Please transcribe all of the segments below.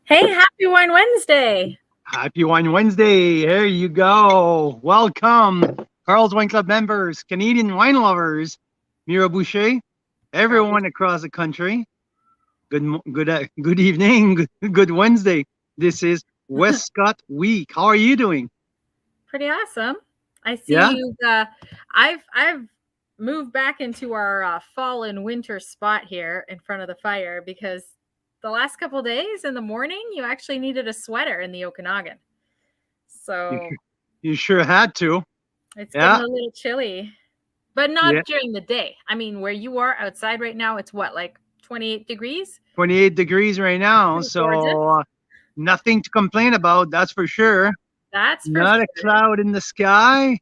Hey, happy Wine Wednesday. Happy Wine Wednesday. Here you go. Welcome, Carl's Wine Club members, Canadian wine lovers, Mira Boucher, everyone across the country. Good evening. Good Wednesday. This is Westcott Week. How are you doing? Pretty awesome. I see you. I've moved back into our fall and winter spot here in front of the fire because the last couple days in the morning, you actually needed a sweater in the Okanagan. So you sure had to. It's getting a little chilly, but not during the day. I mean, where you are outside right now, it's what, like 28 degrees? 28 degrees right now. So nothing to complain about. That's for sure. That's not a cloud in the sky.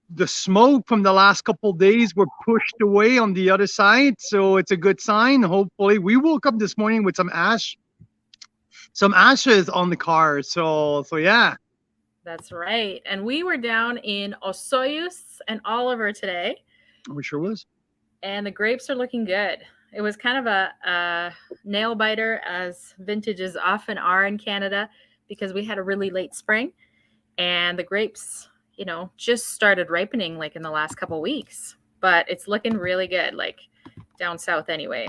The smoke from the last couple of days were pushed away on the other side, so it's a good sign. Hopefully, we woke up this morning with some ashes on the car. So yeah. That's right. And we were down in Osoyoos and Oliver today. We sure was. And the grapes are looking good. It was kind of a nail biter, as vintages often are in Canada, because we had a really late spring, and the grapes, just started ripening like in the last couple weeks, but it's looking really good, like down south anyway.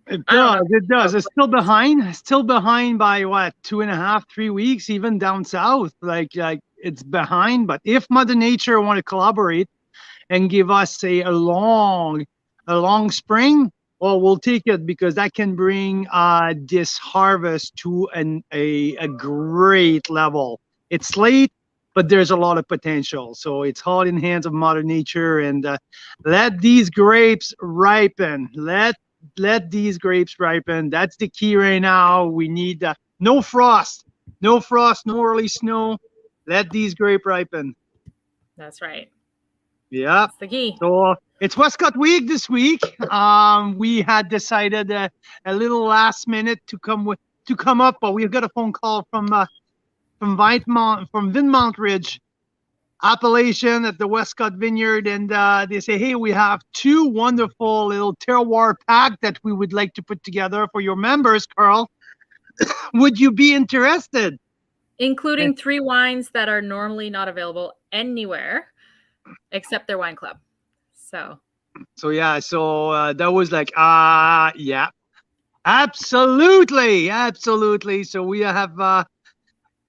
It does. It's still behind by what, 2.5, 3 weeks, even down south. Like it's behind. But if Mother Nature want to collaborate and give us a long spring, well, we'll take it, because that can bring this harvest to a great level. It's late, but there's a lot of potential. So it's all in the hands of Mother Nature, and let these grapes ripen. Let these grapes ripen. That's the key right now. We need no frost, no early snow. Let these grapes ripen. That's right. Yeah. That's the key. So it's Westcott Week this week. We had decided a little last minute to come up, but we've got a phone call from Vinmount Ridge, Appellation, at the Westcott Vineyard, and they say, hey, we have 2 wonderful little terroir pack that we would like to put together for your members, Carl. Would you be interested? Including 3 wines that are normally not available anywhere except their wine club. So that was like, yeah, absolutely. So we have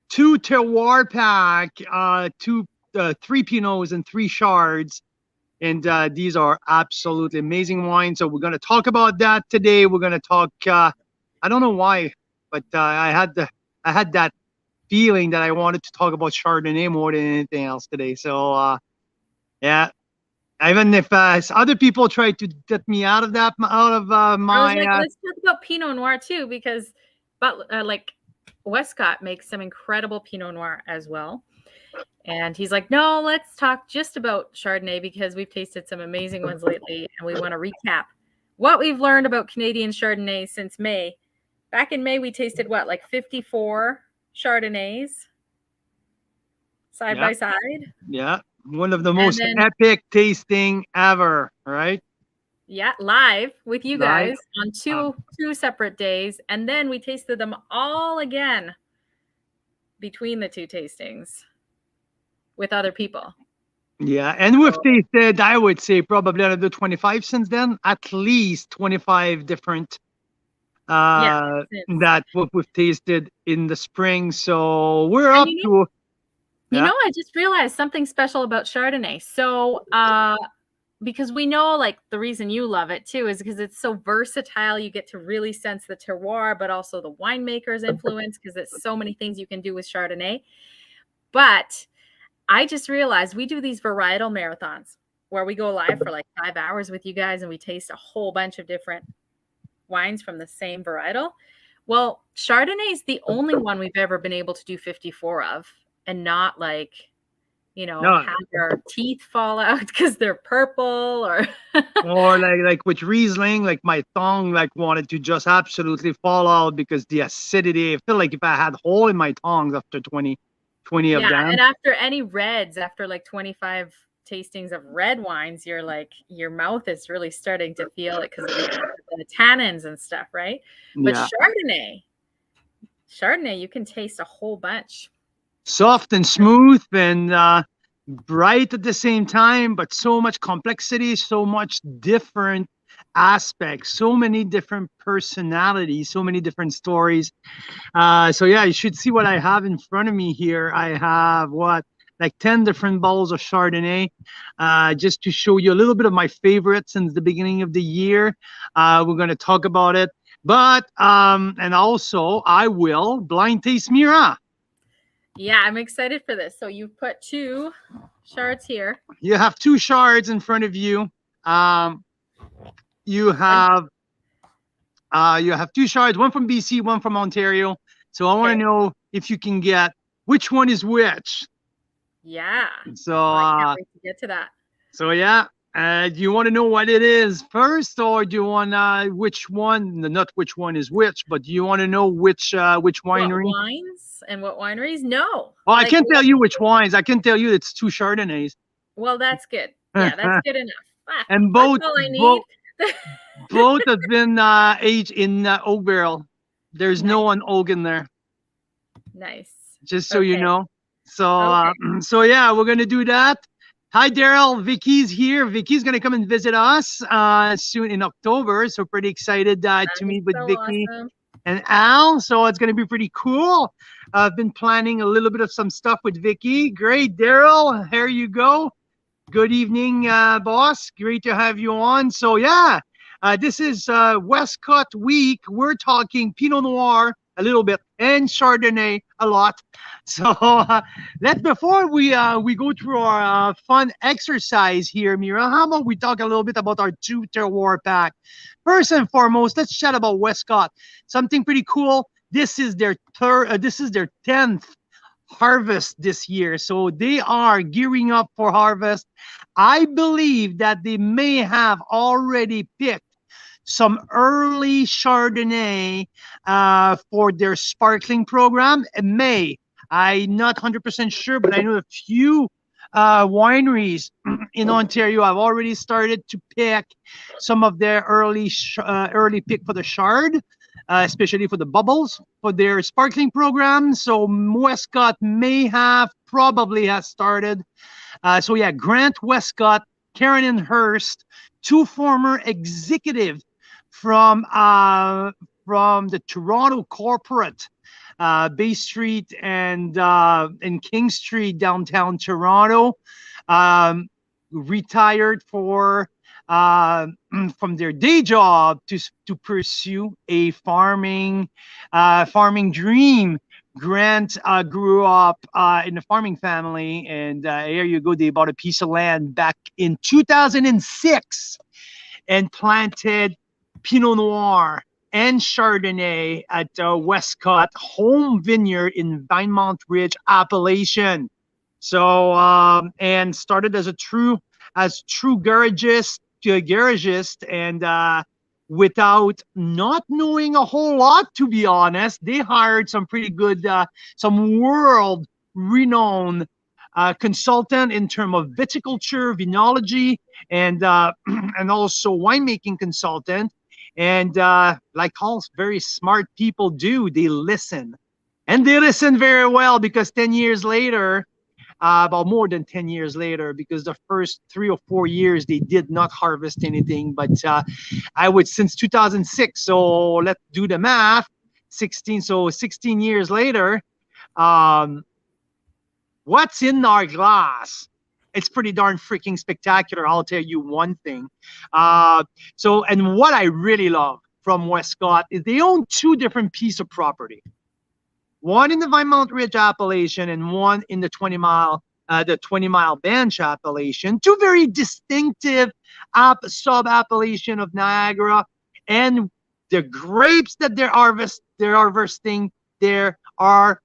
2 terroir pack, 3 Pinots and 3 Chards, and these are absolutely amazing wines. So we're going to talk about that today. We're going to talk. I don't know why, but I had that feeling that I wanted to talk about Chardonnay more than anything else today. So yeah. Even if other people try to get me out of that, my. Let's talk about Pinot Noir too, because Westcott makes some incredible Pinot Noir as well. And he's like, no, let's talk just about Chardonnay, because we've tasted some amazing ones lately, and we want to recap what we've learned about Canadian Chardonnay since May. Back in May, we tasted 54 Chardonnays side by side. Yeah. One of the most epic tasting ever, right? Yeah, live with you guys on two separate days, and then we tasted them all again between the 2 tastings with other people. Yeah, and we've tasted, I would say, probably another 25 since then, at least 25 different that we've tasted in the spring. So we're up to. I just realized something special about Chardonnay. So, because we know, the reason you love it too is because it's so versatile. You get to really sense the terroir, but also the winemaker's influence, because it's so many things you can do with Chardonnay. But I just realized we do these varietal marathons where we go live for 5 hours with you guys, and we taste a whole bunch of different wines from the same varietal. Well, Chardonnay is the only one we've ever been able to do 54 of, and not like, have your teeth fall out because they're purple, or or like with Riesling, like my tongue wanted to just absolutely fall out because the acidity. I feel like if I had hole in my tongues after 20 of them. And after any reds, after like 25 tastings of red wines, you're like, your mouth is really starting to feel it because of the tannins and stuff, right? But Chardonnay, you can taste a whole bunch. Soft and smooth and bright at the same time, but so much complexity, so much different aspects, so many different personalities, so many different stories. So yeah, you should see what I have in front of me here. I have like 10 different bottles of Chardonnay, just to show you a little bit of my favorites since the beginning of the year. We're going to talk about it, but and also I will blind taste Mira. Yeah, I'm excited for this. So you've put 2 Chards here. You have 2 Chards in front of you. You have 2 Chards, one from BC, one from Ontario. So I want to know if you can get which one is which. Yeah. So I can't wait to get to that. So yeah, do you want to know what it is first, or do you want which one? Not which one is which, but do you want to know which winery? What wines and what wineries? No. Well, I can't tell you which wines. I can tell you it's 2 Chardonnays. Well, that's good. Yeah, that's good enough. And both, that's all I need. both have been aged in oak barrel. There's no oak in there. Nice. Just so you know. So so yeah, we're gonna do that. Hi, Daryl. Vicky's here. Vicky's gonna come and visit us soon in October. So pretty excited to meet with Vicky and Al. So it's gonna be pretty cool. I've been planning a little bit of some stuff with Vicky. Great, Daryl. Here you go. Good evening, boss. Great to have you on. So yeah, this is Westcott week. We're talking Pinot Noir a little bit and Chardonnay a lot. So before we go through our fun exercise here, Mira, how about we talk a little bit about our 2 terroir pack? First and foremost, let's chat about Westcott. Something pretty cool. This is their 10th harvest this year, so they are gearing up for harvest. I believe that they may have already picked some early Chardonnay for their sparkling program. I'm not 100% sure, but I know a few wineries in Ontario have already started to pick some of their early pick for the Chard, especially for the bubbles for their sparkling program. So Westcott probably has started. So yeah, Grant Westcott, Karen and Hurst, 2 former executives from the Toronto corporate, Bay Street and King Street, downtown Toronto, retired from their day job to pursue a farming dream. Grant grew up in a farming family, and here you go. They bought a piece of land back in 2006 and planted Pinot Noir and Chardonnay at Westcott Home Vineyard in Vinemont Ridge appellation. So and started as true garagist and without not knowing a whole lot, to be honest, they hired some pretty good, some world renowned consultant in terms of viticulture, vinology, and also winemaking consultant. And like all very smart people do, they listen. And they listen very well, because 10 years later, about more than 10 years later, because the first 3 or 4 years they did not harvest anything, but since 2006, so let's do the math, 16 years later, what's in our glass? It's pretty darn freaking spectacular. I'll tell you one thing. And what I really love from Westcott is they own 2 different pieces of property. One in the Vinemont Ridge appellation and one in the 20-mile Bench appellation. 2 very distinctive sub-appellation of Niagara. And The grapes that they're harvesting there are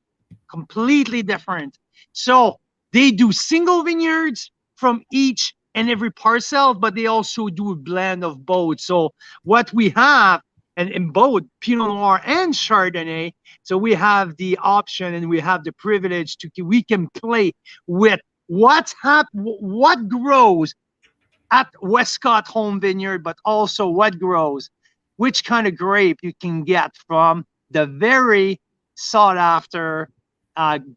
completely different. So they do single vineyards from each and every parcel, but they also do a blend of both. So what we have, and in both Pinot Noir and Chardonnay, so we have the option and we have the privilege we can play with what grows at Westcott Home Vineyard, but also what grows, which kind of grape you can get from the very sought after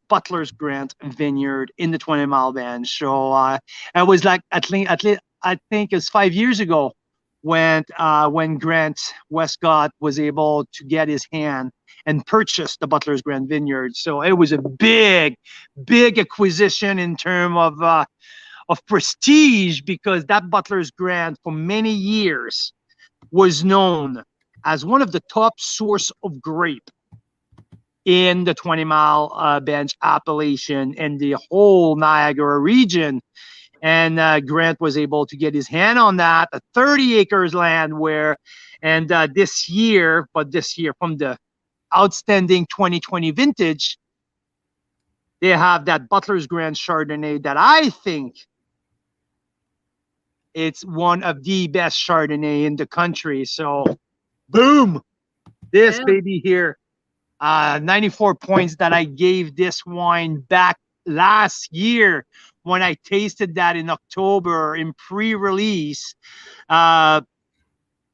Butler's Grant Vineyard in the 20 Mile Band. So it was like at least I think it's 5 years ago when Grant Westcott was able to get his hand and purchase the Butler's Grant Vineyard. So it was a big acquisition in terms of prestige, because that Butler's Grant for many years was known as one of the top source of grape in the 20 Mile Bench appellation and the whole Niagara region. And Grant was able to get his hand on that, a 30 acres land this year from the outstanding 2020 vintage, they have that Butler's Grant Chardonnay that I think it's one of the best Chardonnay in the country. So boom, this baby here. 94 points that I gave this wine back last year when I tasted that in October in pre-release. And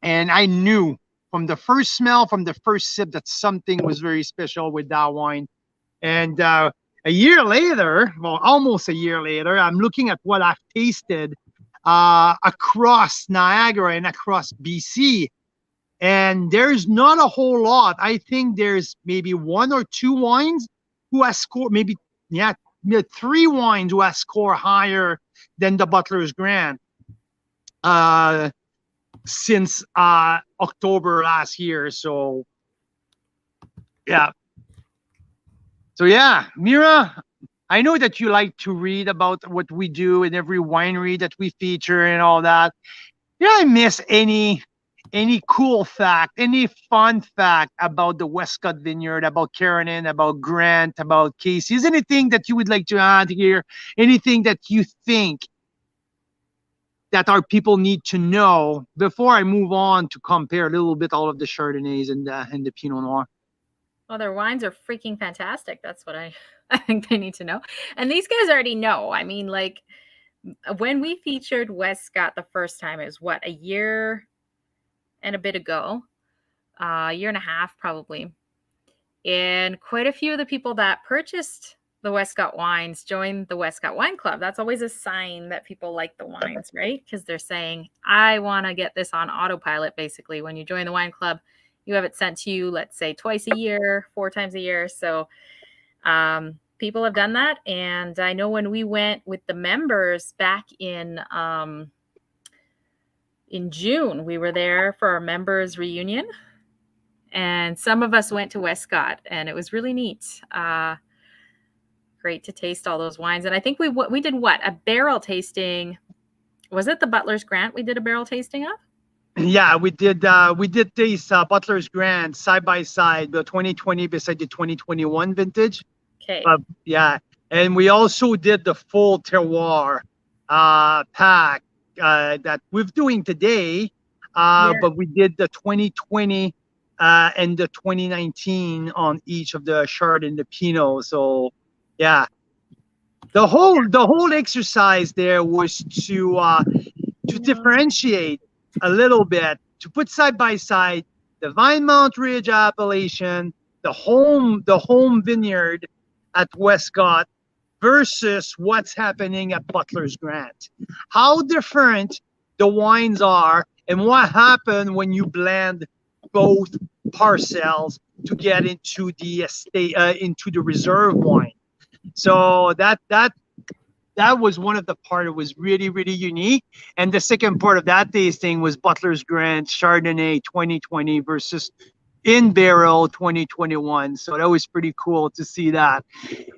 I knew from the first smell, from the first sip, that something was very special with that wine. And a year later, well, almost a year later, I'm looking at what I've tasted across Niagara and across BC. And there's not a whole lot. I think there's maybe one or two wines who has scored, maybe 3 wines who has scored higher than the Butler's Grant since October last year. So yeah. Mira, I know that you like to read about what we do in every winery that we feature and all that. Did I miss any cool fact, any fun fact about the Westcott Vineyard, about Canadian, about Grant, about Casey? Is anything that you would like to add here? Anything that you think that our people need to know before I move on to compare a little bit all of the Chardonnays and the Pinot Noir? Well, their wines are freaking fantastic. That's what I think they need to know. And these guys already know. I mean, like, when we featured Westcott the first time, it was what, a year and a bit ago, a year and a half probably. And quite a few of the people that purchased the Westcott wines joined the Westcott Wine Club. That's always a sign that people like the wines, right? Because they're saying, I want to get this on autopilot. Basically, when you join the wine club, you have it sent to you, let's say twice a year, 4 times a year. So people have done that. And I know when we went with the members back in June, we were there for our members reunion, and some of us went to Westcott, and it was really neat. Great to taste all those wines. And I think we did a barrel tasting. Was it the Butler's Grant we did a barrel tasting of? Yeah, we did taste Butler's Grant side by side, the 2020 beside the 2021 vintage. Okay. Yeah, and we also did the full terroir pack that we're doing today, but we did the 2020 and the 2019 on each of the Chard and the Pinot. So yeah, the whole exercise there was to differentiate a little bit, to put side by side the Vinemount Ridge appellation, the home vineyard at Westcott, versus what's happening at Butler's Grant. How different the wines are, and what happened when you blend both parcels to get into the estate, into the reserve wine. So that was one of the part. It was really, really unique. And the second part of that tasting was Butler's Grant Chardonnay 2020 versus in barrel 2021. So that was pretty cool to see that.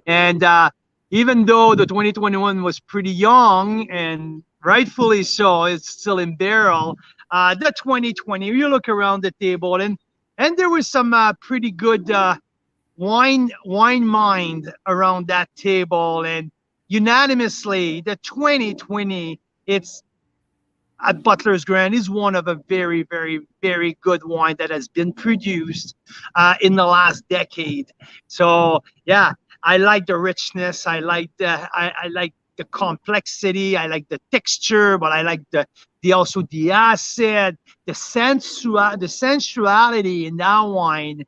And even though the 2021 was pretty young, and rightfully so, it's still in barrel, the 2020, you look around the table, and And there was some pretty good wine mind around that table, and unanimously the 2020, it's at Butler's Grand, is one of a very, very, very good wine that has been produced in the last decade. So yeah, I like the richness. I like the complexity. I like the texture, but I like the also the acid, the sensuality in that wine.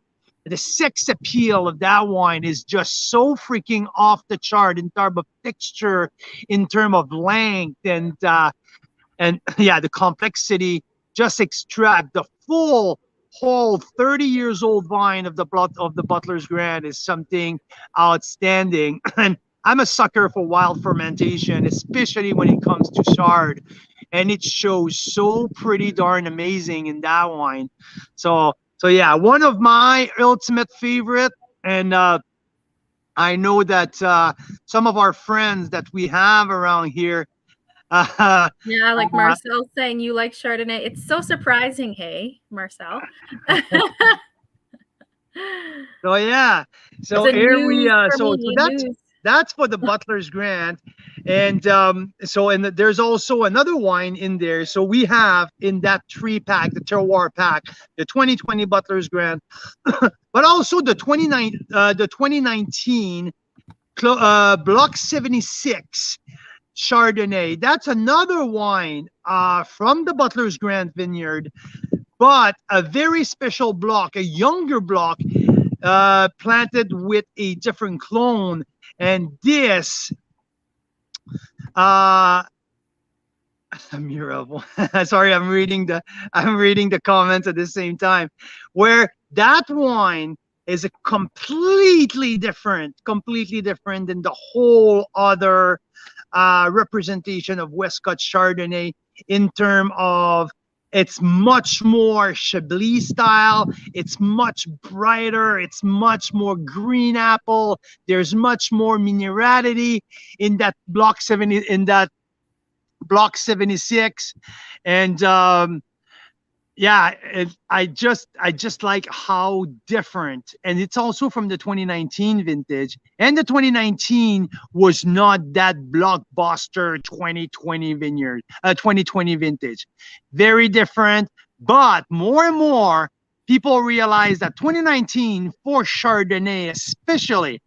The sex appeal of that wine is just so freaking off the chart in terms of texture, in terms of length, and yeah, the complexity. Just extract the full whole 30 years old vine of the Butler's Grand is something outstanding. And I'm a sucker for wild fermentation, especially when it comes to chard, and it shows so pretty darn amazing in that wine. So yeah, one of my ultimate favorite. And I know that some of our friends that we have around here, yeah, like Marcel saying you like Chardonnay. It's so surprising, hey, Marcel. So yeah, so here we that's for the Butler's Grand. And there's also another wine in there. So we have in that 3-pack, the Terroir pack, the 2020 Butler's Grand, but also the 2019 Block 76 Chardonnay. That's another wine from the Butler's Grand Vineyard, but a very special block, a younger block, planted with a different clone. And this, Mira, sorry, I'm reading the comments at the same time, where that wine is a completely different than the whole other representation of Westcott Chardonnay, in terms of it's much more Chablis style. It's much brighter. It's much more green apple. There's much more minerality in that block 76. And yeah, I just like how different. And it's also from the 2019 vintage. And the 2019 was not that blockbuster 2020 vintage. Very different. But more and more people realize that 2019 for Chardonnay especially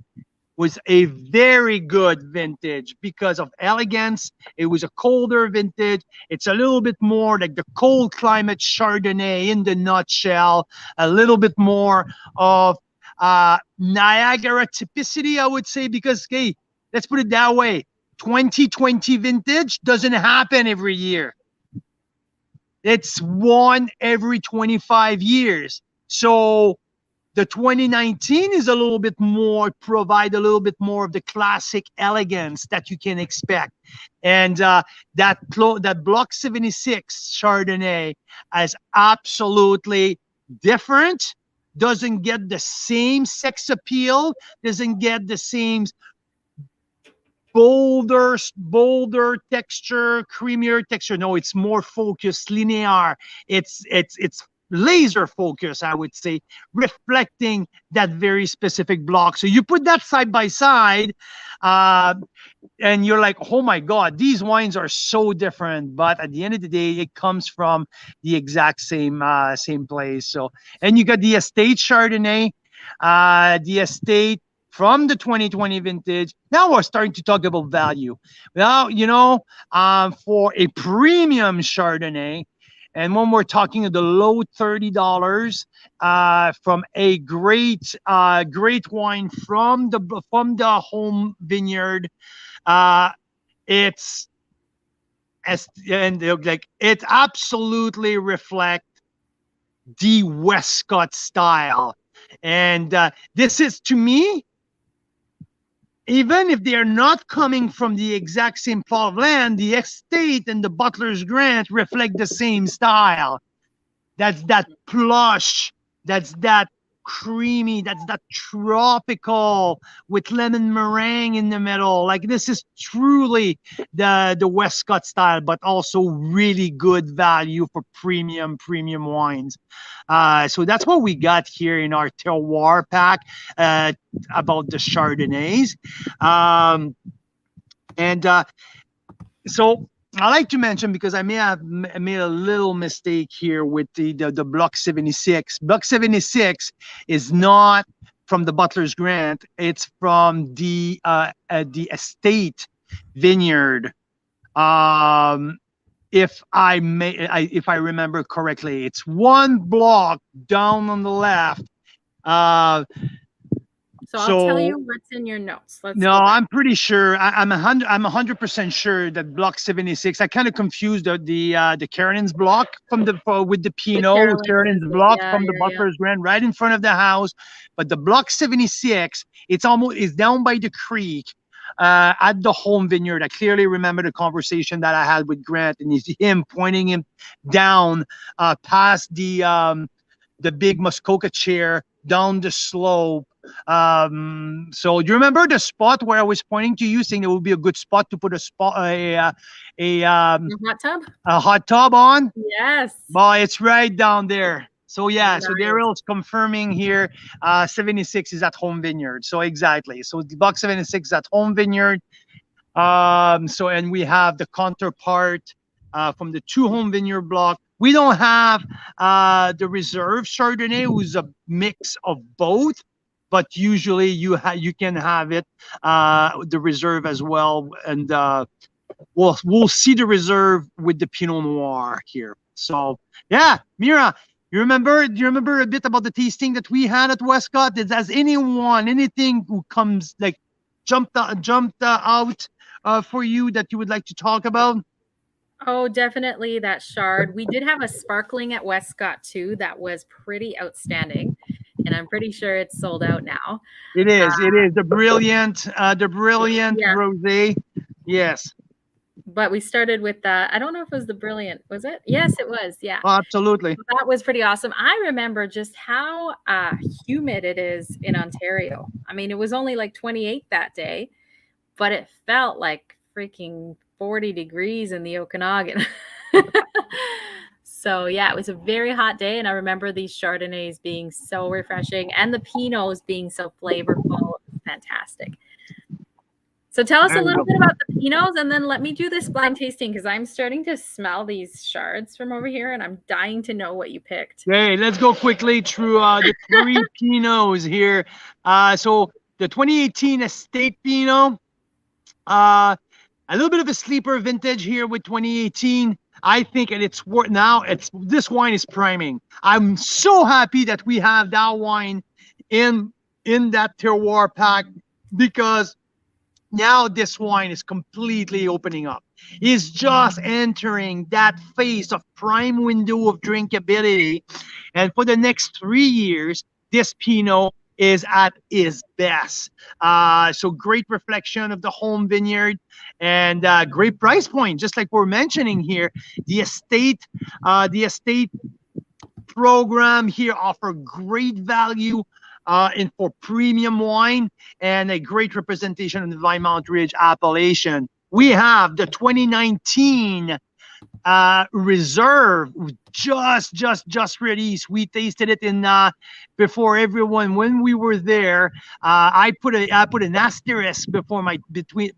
was a very good vintage because of elegance. It was a colder vintage. It's a little bit more like the cold climate Chardonnay in the nutshell, a little bit more of Niagara typicity, I would say, because, hey, let's put it that way. 2020 vintage doesn't happen every year. It's one every 25 years. So the 2019 is a little bit more, provide a little bit more of the classic elegance that you can expect. And that Block 76 Chardonnay is absolutely different, doesn't get the same sex appeal, doesn't get the same bolder texture, creamier texture. No, it's more focused, linear. It's laser focus, I would say, reflecting that very specific block. So you put that side by side, and you're like, oh my God, these wines are so different. But at the end of the day, it comes from the exact same place. So, and you got the Estate Chardonnay, the Estate from the 2020 vintage. Now we're starting to talk about value. Now, for a premium Chardonnay, and when we're talking of the low $30 from a great wine from the home vineyard, it absolutely reflects the Westcott style. And this is, to me, even if they're not coming from the exact same plot of land, the Estate and the Butler's Grand reflect the same style. That's that plush, that's that creamy. That's that tropical with lemon meringue in the middle. Like this is truly the Westcott style, but also really good value for premium wines. So that's what we got here in our terroir pack about the Chardonnays. So I like to mention, because I may have made a little mistake here with the Block 76. Block 76 is not from the Butler's Grant. It's from the estate vineyard. If I remember correctly, it's one block down on the left. So I'll tell you what's in your notes. I'm pretty sure. I'm 100% sure that Block 76. I kind of confused the Carolyn's block with the Pinot Carolyn's block from the Butler's Grant right in front of the house. But the Block 76, is down by the creek at the home vineyard. I clearly remember the conversation that I had with Grant, and it's him pointing him down past the big Muskoka chair down the slope. So do you remember the spot where I was pointing to you, saying it would be a good spot to put a hot tub on? Yes. Well, it's right down there. So yeah, nice. So Daryl's confirming here, 76 is at home vineyard. So exactly. So the Block 76 is at home vineyard. And we have the counterpart from the 2 home vineyard block. We don't have the reserve Chardonnay, who's a mix of both, but usually you can have it, the reserve as well, and we'll see the reserve with the Pinot Noir here. So yeah, Mira, do you remember a bit about the tasting that we had at Westcott? Has anything who comes like jumped out for you that you would like to talk about? Oh, definitely that Chard. We did have a sparkling at Westcott too that was pretty outstanding, and I'm pretty sure it's sold out now. It is the brilliant rosé. Yes. But we started with I don't know if it was the brilliant, was it? Yes, it was. Yeah. Oh, absolutely. So that was pretty awesome. I remember just how humid it is in Ontario. I mean, it was only like 28 that day, but it felt like freaking 40 degrees in the Okanagan. So yeah, it was a very hot day, and I remember these Chardonnays being so refreshing and the Pinots being so flavorful. Fantastic. So tell us a little bit about the Pinots, and then let me do this blind tasting, because I'm starting to smell these Chards from over here, and I'm dying to know what you picked. Okay, let's go quickly through the 3 Pinots here. So the 2018 Estate Pinot, a little bit of a sleeper vintage here with 2018. I think, and it's worth now. This wine is priming. I'm so happy that we have that wine in that terroir pack, because now this wine is completely opening up. It's just entering that phase of prime window of drinkability, and for the next 3 years, this Pinot is at its best. So great reflection of the home vineyard, and great price point, just like we're mentioning here. The estate program here offer great value for premium wine, and a great representation of the Vinemount Ridge appellation. We have the 2019 reserve just released. We tasted it in before everyone when we were there. I put an asterisk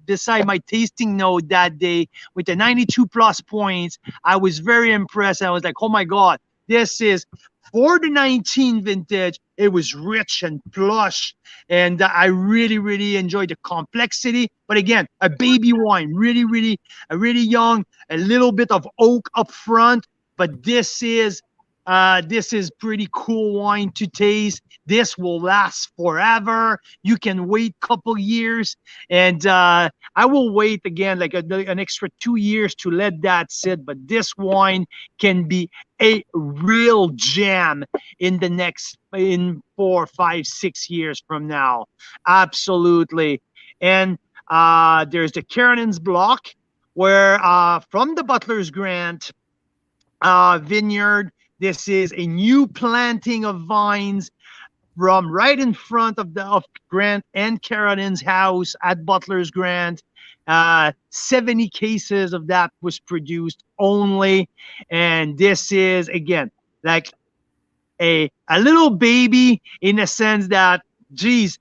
beside my tasting note that day with the 92 plus points. I was very impressed. I was like, oh my god, this is for the 19 vintage. It was rich and plush, and I really enjoyed the complexity. But again, a baby wine, really young, a little bit of oak up front. But this is pretty cool wine to taste. This will last forever. You can wait a couple years, and I will wait again like an extra 2 years to let that sit. But this wine can be a real gem in 4, 5, 6 years from now. Absolutely. And there's the Carolyn's block, where from the Butler's Grant vineyard, this is a new planting of vines from right in front of Grant and Carolyn's house at Butler's Grant. 70 cases of that was produced only, and this is again like a little baby in the sense that, geez,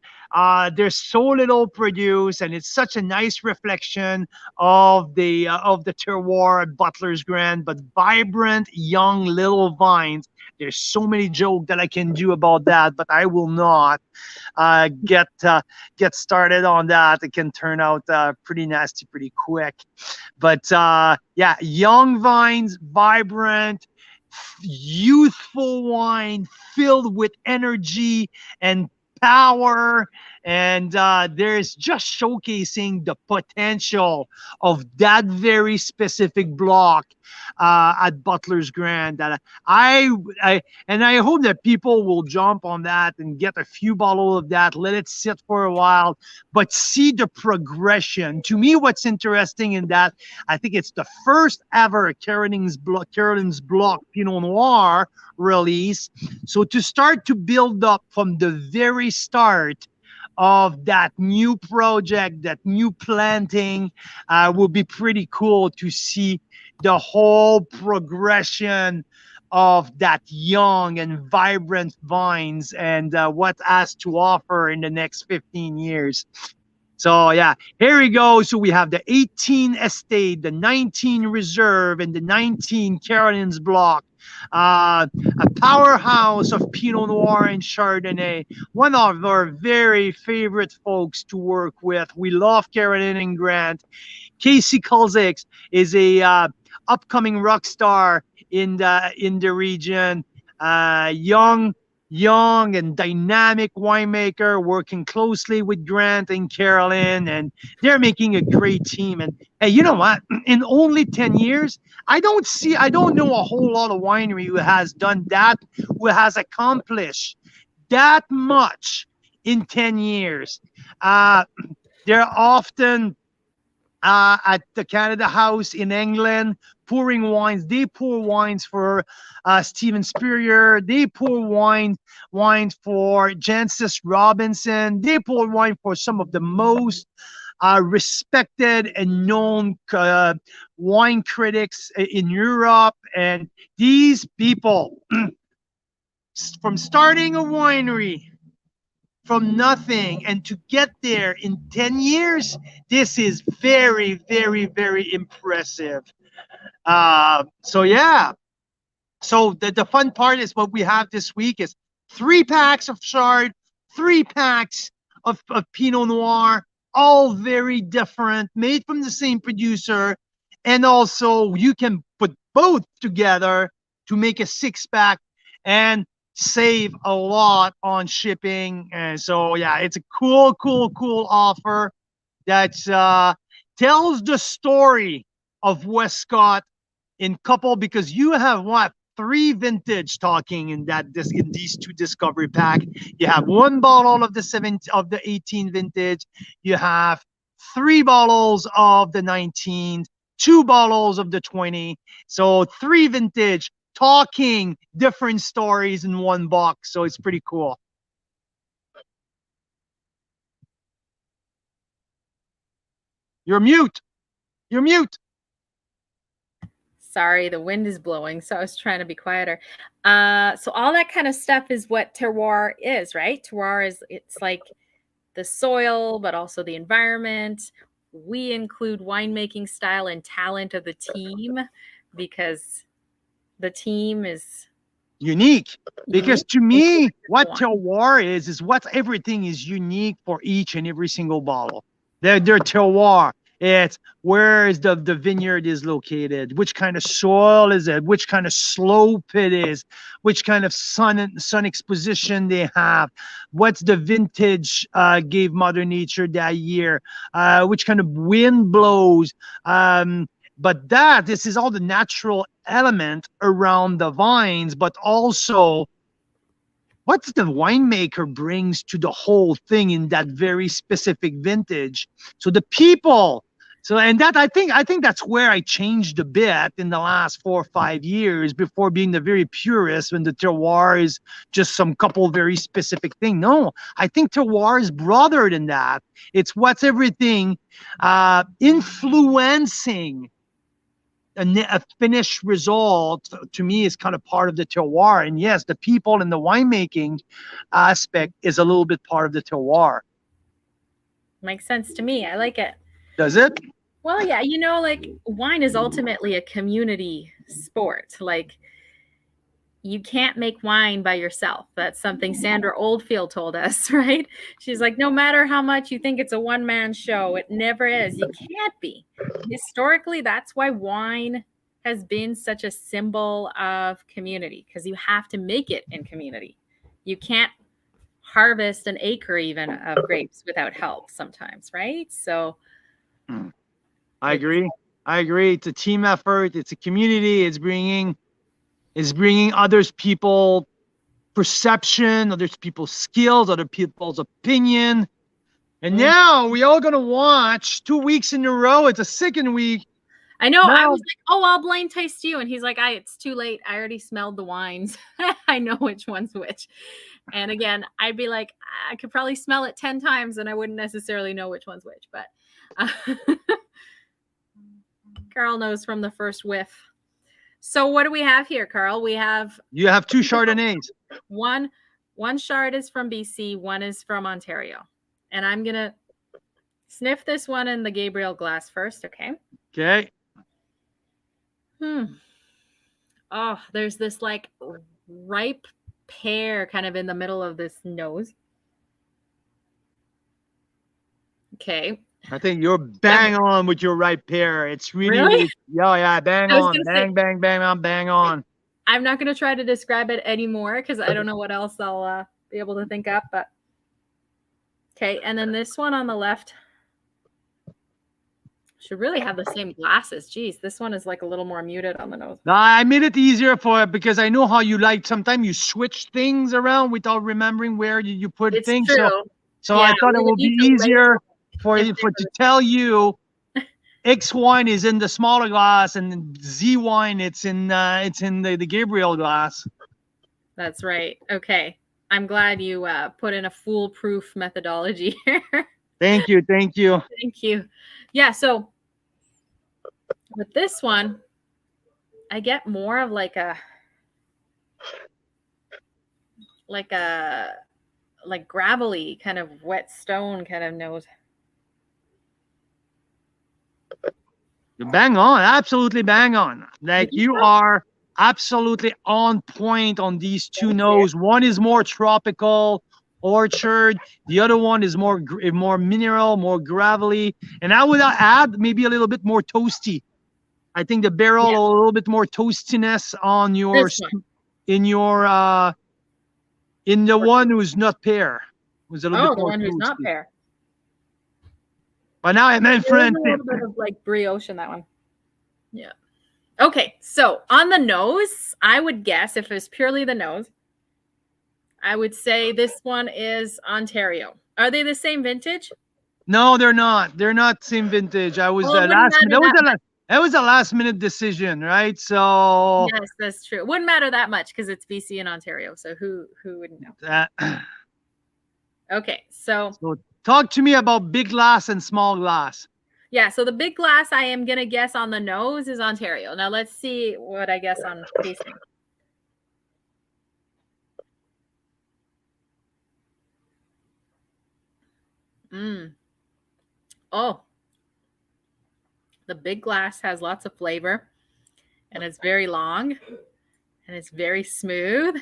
there's so little produced, and it's such a nice reflection of the terroir at Butler's Grant, but vibrant young little vines. There's so many jokes that I can do about that, but I will not get started on that. It can turn out pretty nasty pretty quick. But yeah, young vines, vibrant, youthful wine filled with energy and power, and there's just showcasing the potential of that very specific block at Butler's Grant. That I hope that people will jump on that and get a few bottles of that, let it sit for a while, but see the progression. To me, what's interesting in that, I think it's the first ever Carolyn's Block Pinot Noir release. So to start to build up from the very start of that new project, that new planting, will be pretty cool to see the whole progression of that young and vibrant vines and what has to offer in the next 15 years. So yeah, here we go. So we have the 18 Estate, the 19 Reserve, and the 19 Carolyn's Block. A powerhouse of Pinot Noir and Chardonnay. One of our very favorite folks to work with. We love Carolyn and Grant. Casey Kulzik is a upcoming rock star in the region. Young and dynamic winemaker, working closely with Grant and Carolyn, and they're making a great team. And hey, you know what? In only 10 years, I don't know a whole lot of winery who has done that, who has accomplished that much in 10 years. They're often at the Canada House in England, pouring wines. They pour wines for Steven Spurrier. They pour wine for Jancis Robinson. They pour wine for some of the most respected and known wine critics in Europe. And these people, from starting a winery from nothing and to get there in 10 years, this is very, very, very impressive. So yeah, so the fun part is what we have this week is 3 packs of Chard, 3 packs of Pinot Noir, all very different, made from the same producer, and also you can put both together to make a 6-pack and save a lot on shipping. And so yeah, it's a cool offer that tells the story of Westcott in couple, because you have what, 3 vintage talking in these 2 discovery pack. You have 1 bottle of the 18 vintage, you have 3 bottles of the 19, 2 bottles of the 20. So 3 vintage talking different stories in 1 box. So it's pretty cool. You're mute. Sorry, the wind is blowing, so I was trying to be quieter. So all that kind of stuff is what terroir is, right? Terroir it's like the soil, but also the environment. We include winemaking style and talent of the team because the team is unique. Because to me, what terroir is what everything is unique for each and every single bottle. Their terroir. It's where is the vineyard is located, which kind of soil is it, which kind of slope it is, which kind of sun exposition they have, what's the vintage gave Mother Nature that year, which kind of wind blows. But this is all the natural element around the vines, but also what the winemaker brings to the whole thing in that very specific vintage. So the people So, and that I think that's where I changed a bit in the last 4 or 5 years, before being the very purist when the terroir is just some couple very specific thing. No, I think terroir is broader than that. It's what's everything influencing a finished result. To me, is kind of part of the terroir. And yes, the people and the winemaking aspect is a little bit part of the terroir. Makes sense to me. I like it. Does it? Well, yeah, you know, like wine is ultimately a community sport. Like you can't make wine by yourself. That's something Sandra Oldfield told us, right? She's like, no matter how much you think it's a one-man show, it never is. You can't be. Historically, that's why wine has been such a symbol of community, because you have to make it in community. You can't harvest an acre even of grapes without help sometimes, right? So I agree. It's a team effort. It's a community. It's bringing others people perception, others people's skills, other people's opinion. And now we all gonna watch 2 weeks in a row. It's a second week. I know. Now, I was like, oh, I'll blind taste you. And he's like, it's too late. I already smelled the wines. I know which one's which. And again, I'd be like, I could probably smell it 10 times and I wouldn't necessarily know which one's which. But Carl knows from the first whiff. So what do we have here, Carl? You have 2 Chardonnays. One Chard is from BC, one is from Ontario. And I'm going to sniff this one in the Gabriel glass first, okay? Okay. Oh, there's this like ripe pear kind of in the middle of this nose. Okay. I think you're bang on with your ripe pear. It's really yeah, bang on. Bang on. I'm not going to try to describe it anymore because I don't know what else I'll be able to think up. But okay, and then this one on the left should really have the same glasses. Geez, this one is like a little more muted on the nose. No, I made it easier for it because I know how you like. Sometimes you switch things around without remembering where you put things. True. So yeah, I thought it would be easier for to tell you X wine is in the smaller glass and Z wine it's in the Gabriel glass. That's right. Okay. I'm glad you put in a foolproof methodology here. Thank you. Thank you. Yeah, so with this one, I get more of like gravelly kind of wet stone kind of nose. You're bang on, absolutely bang on. Like you are absolutely on point on these 2 notes. One is more tropical, orchard. The other one is more mineral, more gravelly. And I would add maybe a little bit more toasty. I think the barrel a little bit more toastiness on your in the one who's not pear. Was a little bit the more one who's toasty. not pear. But now I meant friend. A little bit of like brioche in that one. Yeah. Okay, so on the nose, I would guess if it was purely the nose, I would say this one is Ontario. Are they the same vintage? No, they're not. They're not same vintage. I was that was a last minute decision, right? So yes, that's true. It wouldn't matter that much because it's BC and Ontario. So who wouldn't know? That. Okay, so talk to me about big glass and small glass. Yeah, so the big glass I am going to guess on the nose is Ontario. Now let's see what I guess on tasting. Oh, the big glass has lots of flavor and it's very long and it's very smooth.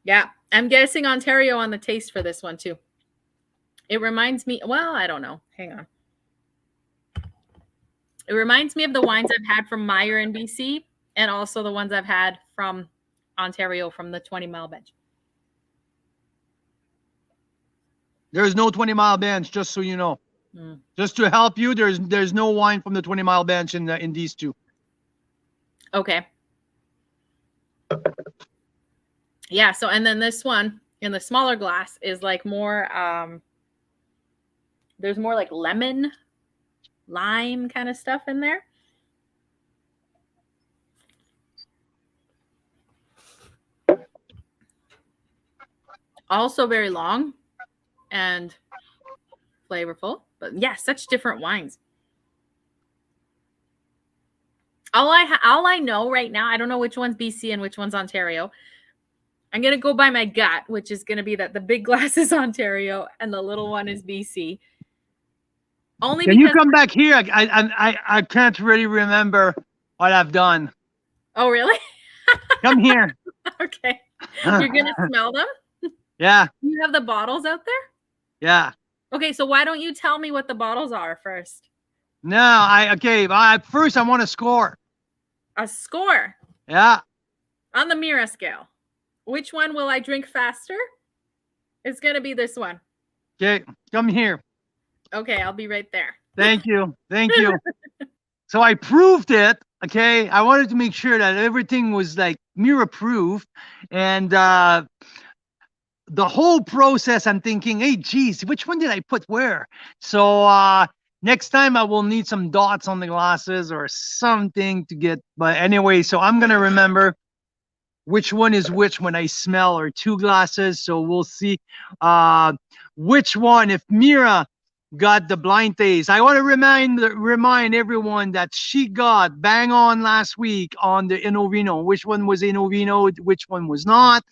Yeah, I'm guessing Ontario on the taste for this one too. It reminds me, well, I don't know. Hang on. It reminds me of the wines I've had from Mira in BC and also the ones I've had from Ontario from the 20 Mile Bench. There's no 20 Mile Bench, just so you know. Just to help you, there's no wine from the 20 Mile Bench in these 2. Okay. Yeah. So, and then this one in the smaller glass is like more, there's more like lemon, lime kind of stuff in there. Also very long and flavorful, but yeah, such different wines. All I know right now, I don't know which one's BC and which one's Ontario. I'm gonna go by my gut, which is gonna be that the big glass is Ontario and the little one is BC. Only Can because you come back here? I can't really remember what I've done. Oh, really? Come here. Okay. You're gonna smell them? Yeah. You have the bottles out there? Yeah. Okay, so why don't you tell me what the bottles are first? No, okay. First I want to score. A score. Yeah. On the Mira scale. Which one will I drink faster? It's gonna be this one. Okay, come here. Okay, I'll be right there. Thank you. Thank you. So I proved it. Okay. I wanted to make sure that everything was like Mira approved. And the whole process, I'm thinking, hey, geez, which one did I put where? So next time I will need some dots on the glasses or something to get. But anyway, so I'm going to remember which one is which when I smell, or two glasses. So we'll see which one. If Mira got the blind taste, I want to remind everyone that she got bang on last week on the Inovino. Which one was Inovino, which one was not.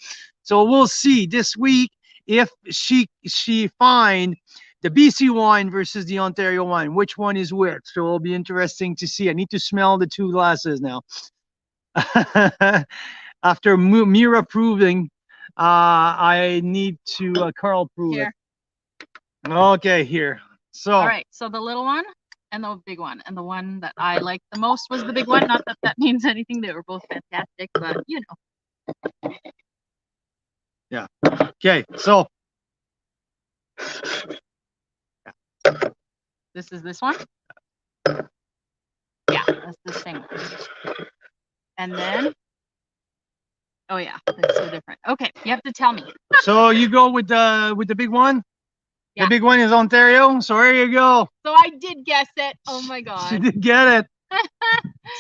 So we'll see this week if she find the BC wine versus the Ontario wine, which one is which. So it'll be interesting to see. I need to smell the two glasses now. After Mira proving, I need to Carl prove Here. it. Okay, here. So all right, so the little one and the big one, and the one that I liked the most was the big one. Not that that means anything; they were both fantastic, but you know. Yeah. Okay. So this is this one. Yeah, that's the same one. And then, oh yeah, that's so different. Okay, you have to tell me. So you go with the big one. Yeah. The big one is Ontario. So there you go. So I did guess it. Oh my god. She did get it.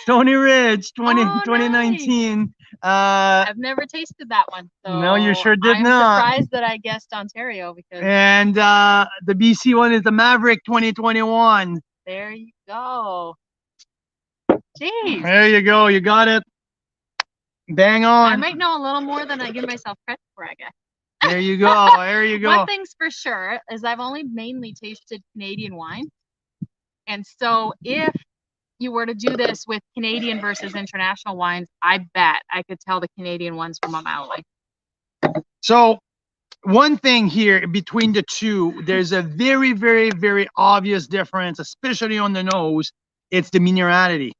Stony Ridge 2019. Nice. I've never tasted that one. So no, you sure did I'm not. I'm surprised that I guessed Ontario because. And the BC one is the Maverick 2021. There you go. Jeez. There you go. You got it. Bang on. I might know a little more than I give myself credit for, I guess. There you go. There you go. One thing's for sure is I've only mainly tasted Canadian wine. And so if you were to do this with Canadian versus international wines, I bet I could tell the Canadian ones from a mile away. So one thing here between the two, there's a very, very, very obvious difference, especially on the nose. It's the minerality.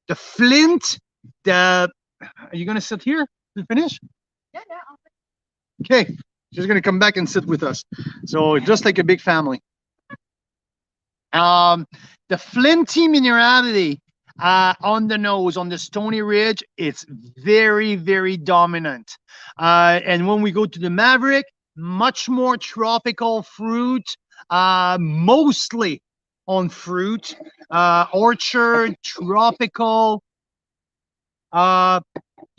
The flint, are you going to sit here to finish? Yeah. Okay. She's going to come back and sit with us. So just like a big family. The flinty minerality on the nose, on the Stony Ridge, it's very, very dominant. And when we go to the Maverick, much more tropical fruit, mostly on fruit, orchard, tropical.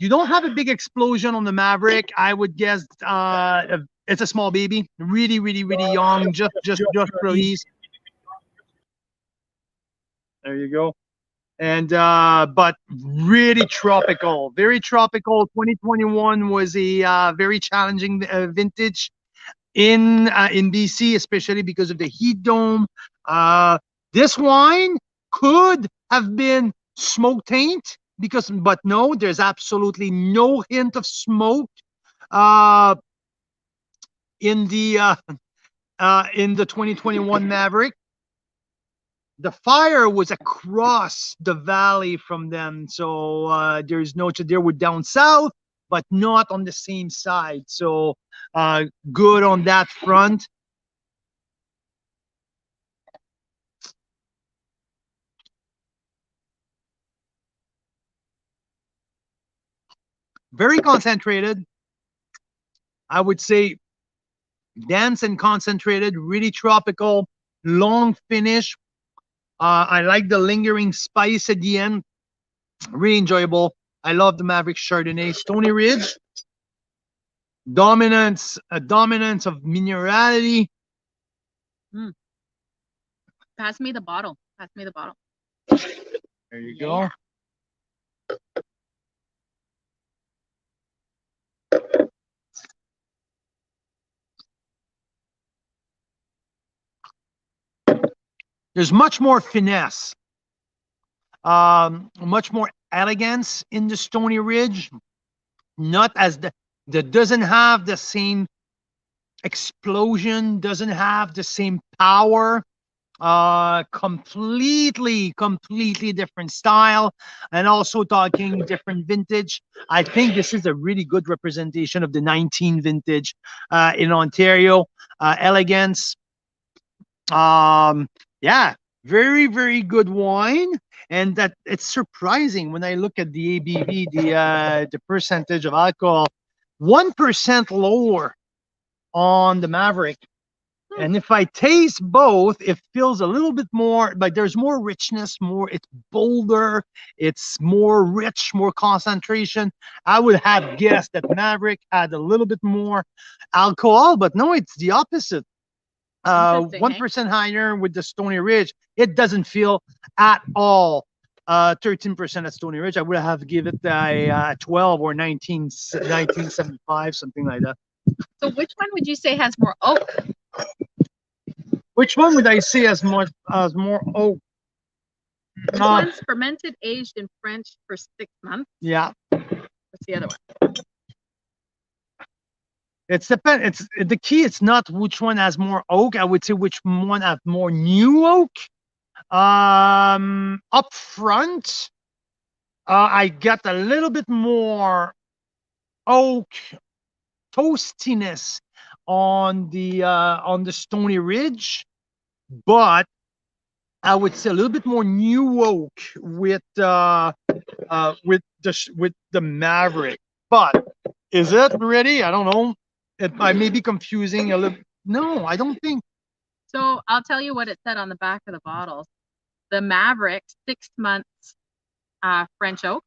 You don't have a big explosion on the Maverick. I would guess it's a small baby, really, really, really young, just released. There you go. And but really tropical, very tropical. 2021 was a very challenging vintage in BC, especially because of the heat dome. This wine could have been smoke taint, but no, there's absolutely no hint of smoke in the 2021 Maverick. The fire was across the valley from them, so there's no. They were down south, but not on the same side. So good on that front. very concentrated. I would say dense and concentrated, really tropical, long finish. I like the lingering spice at the end. Really enjoyable. I love the Maverick Chardonnay. Stony Ridge, a dominance of minerality. Pass me the bottle. Pass me the bottle. There you go. There's much more finesse, much more elegance in the Stony Ridge. Not as that doesn't have the same explosion, doesn't have the same power. Completely different style, and also talking different vintage. I think this is a really good representation of the 19 vintage in Ontario. Elegance. Yeah, very good wine. And that it's surprising when I look at the ABV, the percentage of alcohol, 1% lower on the Maverick. And if I taste both, it feels a little bit more like there's more richness, it's bolder, it's more rich, more concentration. I would have guessed that Maverick had a little bit more alcohol, but no, it's the opposite. 1% higher with the Stony Ridge. It doesn't feel at all 13% at Stony Ridge. I would have given it a 12 or 1975, something like that. So which one would you say has more oak? Which one would I say has more oak? This one's fermented, aged in French for 6 months. Yeah. What's the other one? It's the key. It's not which one has more oak. I would say which one has more new oak. Up front, I got a little bit more oak toastiness on the Stony Ridge, but I would say a little bit more new oak with the Maverick. But is it ready? I don't know. I may be confusing a little. No, I don't think. So I'll tell you what it said on the back of the bottles. The Maverick, 6 months French oak.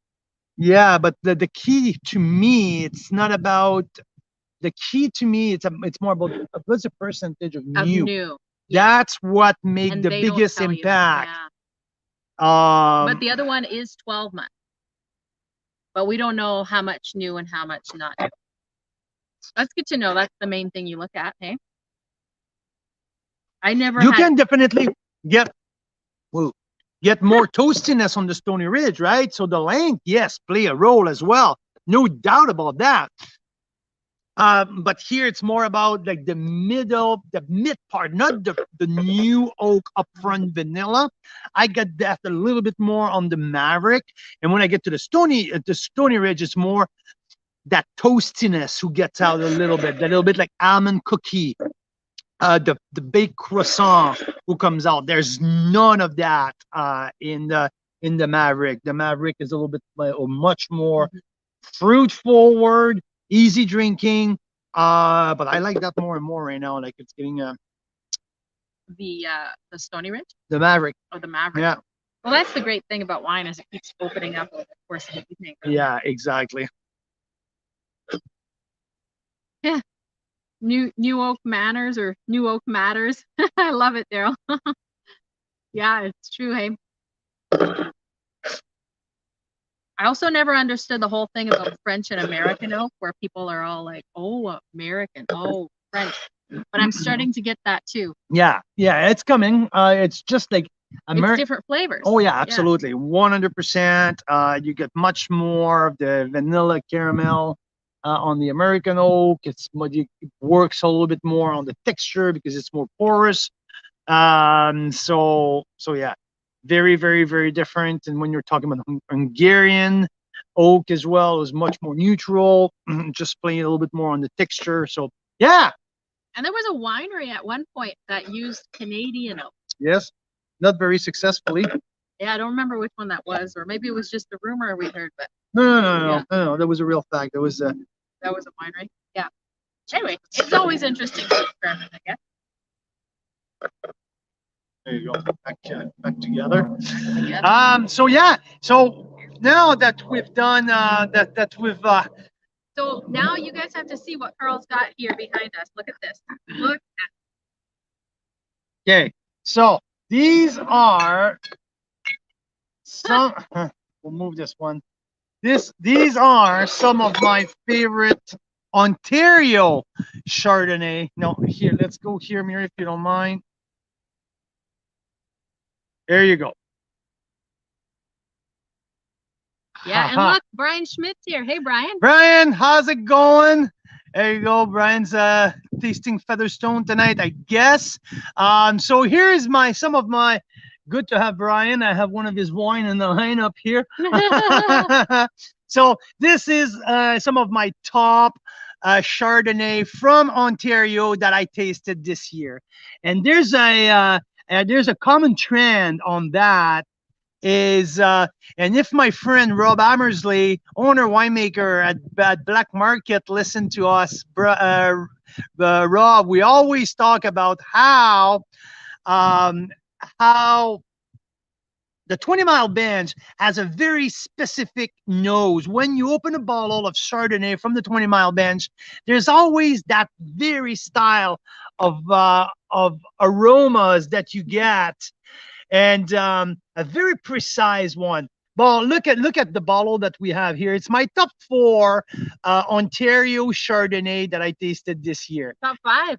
Yeah, but the key to me, it's not about the key to me. It's more about what's the percentage of new. Yeah. That's what makes the biggest impact. Yeah. But the other one is 12 months. But we don't know how much new and how much not new. That's good to know. That's the main thing you look at, hey? You can definitely get more toastiness on the Stony Ridge, right? So the length, yes, play a role as well. No doubt about that. But here it's more about like the mid part, not the new oak upfront vanilla. I get that a little bit more on the Maverick. And when I get to the Stony Ridge, it's more that toastiness who gets out a little bit like almond cookie, the baked croissant who comes out. There's none of that in the Maverick. The Maverick is a little bit much more fruit forward, easy drinking. But I like that more and more right now. Like it's getting the Stony Ridge? The Maverick. Oh, the Maverick. Yeah. Well, that's the great thing about wine is it keeps opening up over the course of the evening. Yeah, exactly. Yeah. New oak manners or new oak matters. I love it, Daryl. Yeah, it's true, hey. I also never understood the whole thing about French and American oak, where people are all like, oh, American, oh, French. But I'm starting to get that too. Yeah, it's coming. It's just like it's different flavors. Oh yeah, absolutely, 100%. You get much more of the vanilla caramel on the American oak. It works a little bit more on the texture because it's more porous. So yeah, very different. And when you're talking about Hungarian oak as well, is much more neutral, just playing a little bit more on the texture. So yeah. And there was a winery at one point that used Canadian oak. Yes, not very successfully. Yeah, I don't remember which one that was, or maybe it was just a rumor we heard, but No. That was a real fact. That was a winery. Yeah. Anyway, it's always interesting to experiment, I guess. There you go. Back together. So yeah. So now that we've done So now you guys have to see what Carl's got here behind us. Look at this. Look at. Okay. So these are some. We'll move this one. These are some of my favorite Ontario Chardonnay. No, here, let's go here, Mira, if you don't mind. There you go. Yeah, and look, Brian Schmidt's here. Hey, Brian. Brian, how's it going? There you go. Brian's tasting Featherstone tonight, I guess. So here's some of my. Good to have Brian. I have one of his wine in the lineup here. So this is some of my top Chardonnay from Ontario that I tasted this year. And there's a common trend on that is, and if my friend Rob Amersley, owner winemaker at Black Market, listened to us, Rob, we always talk about how the 20 Mile Bench has a very specific nose. When you open a bottle of Chardonnay from the 20 Mile Bench, there's always that very style of aromas that you get, and a very precise one. Well, look at the bottle that we have here. It's my top 4 Ontario Chardonnay that I tasted this year. Top 5.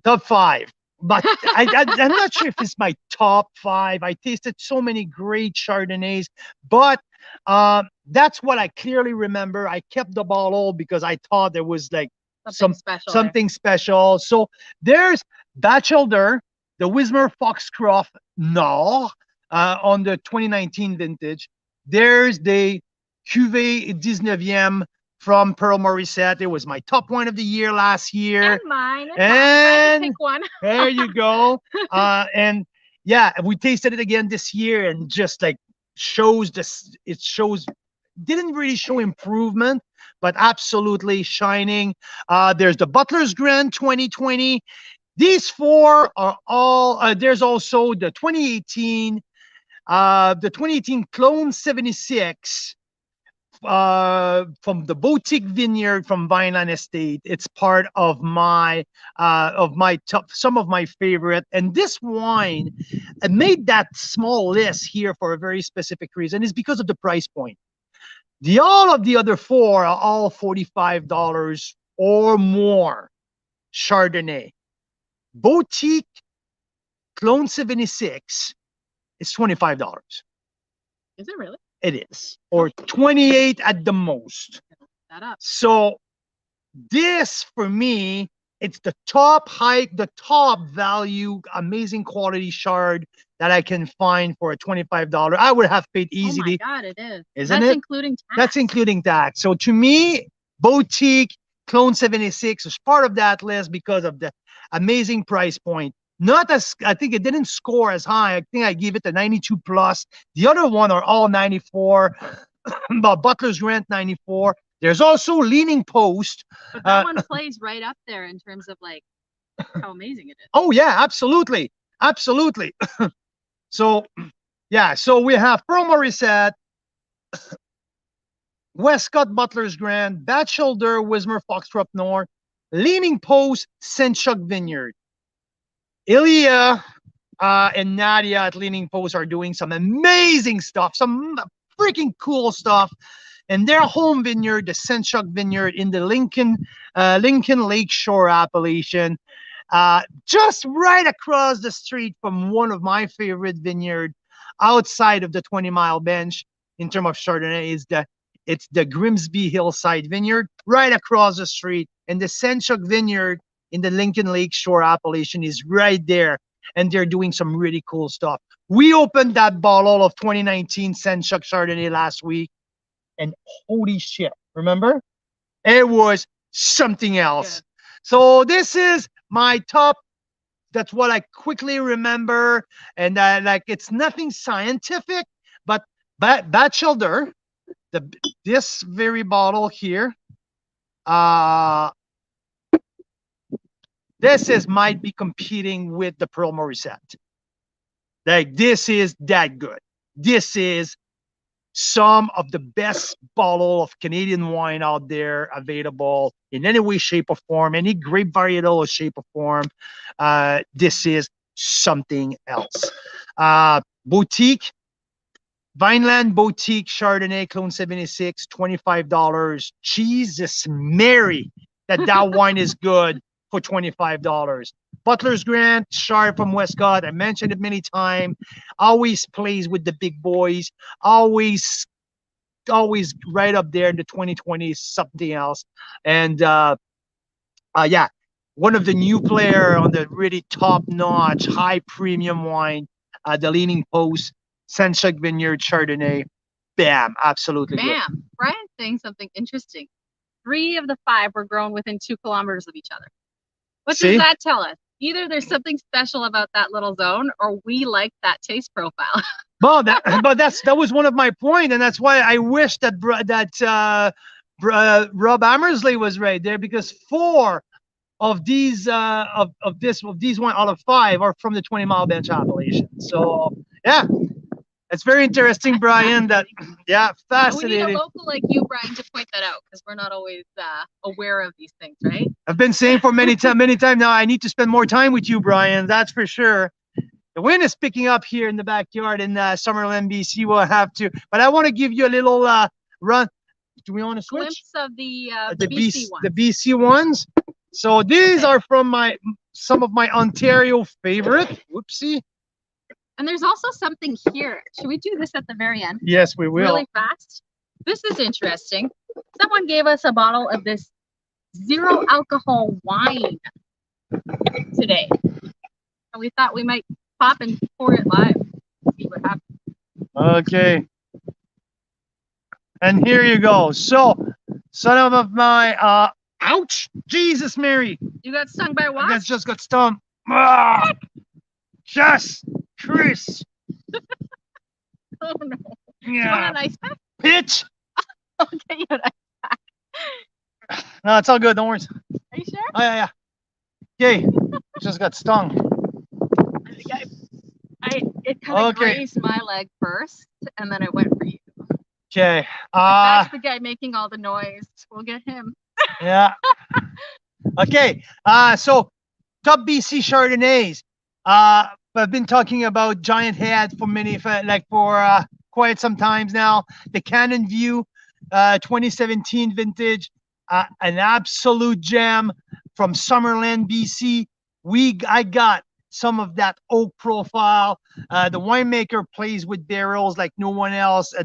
Top 5. But I'm not sure if it's my top 5. I tasted so many great Chardonnays, but that's what I clearly remember. I kept the bottle because I thought there was like something special. So there's Batchelder, the Wismer Foxcroft Nord on the 2019 vintage. There's the Cuvée 19e from Pearl Morissette. It was my top wine of the year last year. And mine. And pick one. There you go. And yeah, we tasted it again this year, and just like didn't really show improvement, but absolutely shining. There's the Butler's Grand 2020. These 4 are all, there's also the 2018 Clone 76 from the Boutique Vineyard from Vineland Estate. It's part of my top, some of my favorite. And this wine, I made that small list here for a very specific reason. Is because of the price point. All of the other 4 are all $45 or more Chardonnay. Boutique Clone 76 is $25. Is it really? It is, or 28 at the most. So this, for me, it's the top value, amazing quality Chard that I can find for a $25. I would have paid easily. Oh my God, it is. Isn't That's it? Including tax. That's including tax. So to me, Boutique Clone 76 is part of that list because of the amazing price point. Not as, I think it didn't score as high. I think I gave it a 92 plus. The other one are all 94. But Butler's Grant 94. There's also Leaning Post. But that one plays right up there in terms of like how amazing it is. Oh yeah, absolutely, absolutely. So yeah, so we have Pearl Morissette, Westcott Butler's Grand, Batchelder, Wismer Foxcroft Nord, Leaning Post, Saint Chuck Vineyard. Ilya and Nadia at Leaning Post are doing some amazing stuff, some freaking cool stuff. And their home vineyard, the Saint Chuck Vineyard in the Lincoln Lakeshore appellation, just right across the street from one of my favorite vineyards outside of the 20 Mile Bench in terms of Chardonnay it's the Grimsby Hillside Vineyard right across the street. And the Saint Chuck Vineyard in the Lincoln Lakeshore appellation is right there, and they're doing some really cool stuff. We opened that bottle of 2019 Saint Chuck Chardonnay last week, and holy shit, remember? It was something else. Good. So this is my top, that's what I quickly remember, and like it's nothing scientific, but Batchelder, this very bottle here, this might be competing with the Pearl Morissette. Like, this is that good. This is some of the best bottle of Canadian wine out there available in any way, shape, or form, any grape varietal or shape or form. This is something else. Boutique, Vineland Boutique Chardonnay Clone 76, $25. Jesus Mary, that wine is good for $25. Butler's Grant Chard from Westcott. I mentioned it many times. Always plays with the big boys. Always right up there in the 2020s, something else. And yeah, one of the new player on the really top-notch, high premium wine, the Leaning Post, Senchuk Vineyard Chardonnay. Bam, absolutely. Bam. Good. Brian's saying something interesting. 3 of the 5 were grown within 2 kilometers of each other. What does that tell us? Either there's something special about that little zone, or we like that taste profile. Well, that was one of my points, and that's why I wish that Rob Amersley was right there, because 4 of these of these 1 out of 5 are from the 20 Mile Bench appellation. So yeah, it's very interesting, Brian. Fascinating. We need a local like you, Brian, to point that out, because we're not always aware of these things, right? I've been saying for many times now, I need to spend more time with you, Brian. That's for sure. The wind is picking up here in the backyard in Summerland, BC. We'll have to, but I want to give you a little run. Do we want to switch? Glimpse of the BC ones. The BC ones. So these are from some of my Ontario favorite. Whoopsie. And there's also something here. Should we do this at the very end? Yes, we will. Really fast. This is interesting. Someone gave us a bottle of this 0 alcohol wine today. And we thought we might pop and pour it live. See what happens. Okay. And here you go. So, son of my, ouch! Jesus Mary! You got stung by what? I just got stung. Ah! Yes! Chris! Oh no. Yeah. Do you want an ice pack? Pitch! Okay, you an ice pack. No, it's all good. Don't worry. Are you sure? Oh, yeah. Okay. Just got stung. It kind of grazed my leg first, and then it went for you. Okay. That's the guy making all the noise. We'll get him. Yeah. Okay. So top BC Chardonnays. I've been talking about Giant Head for quite some times now. The Cannon View 2017 vintage, an absolute gem from Summerland, BC. I got some of that oak profile. The winemaker plays with barrels like no one else,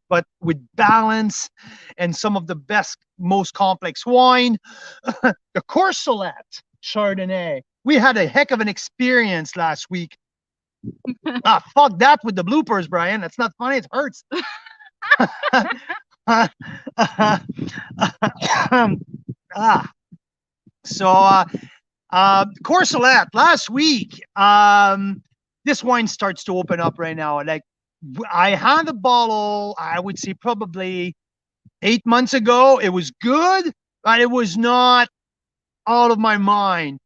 but with balance and some of the best, most complex wine. The Courcelette Chardonnay. We had a heck of an experience last week. Fuck that with the bloopers, Brian. That's not funny. It hurts. Courcelette last week. This wine starts to open up right now. Like, I had a bottle, I would say probably 8 months ago. It was good, but it was not out of my mind.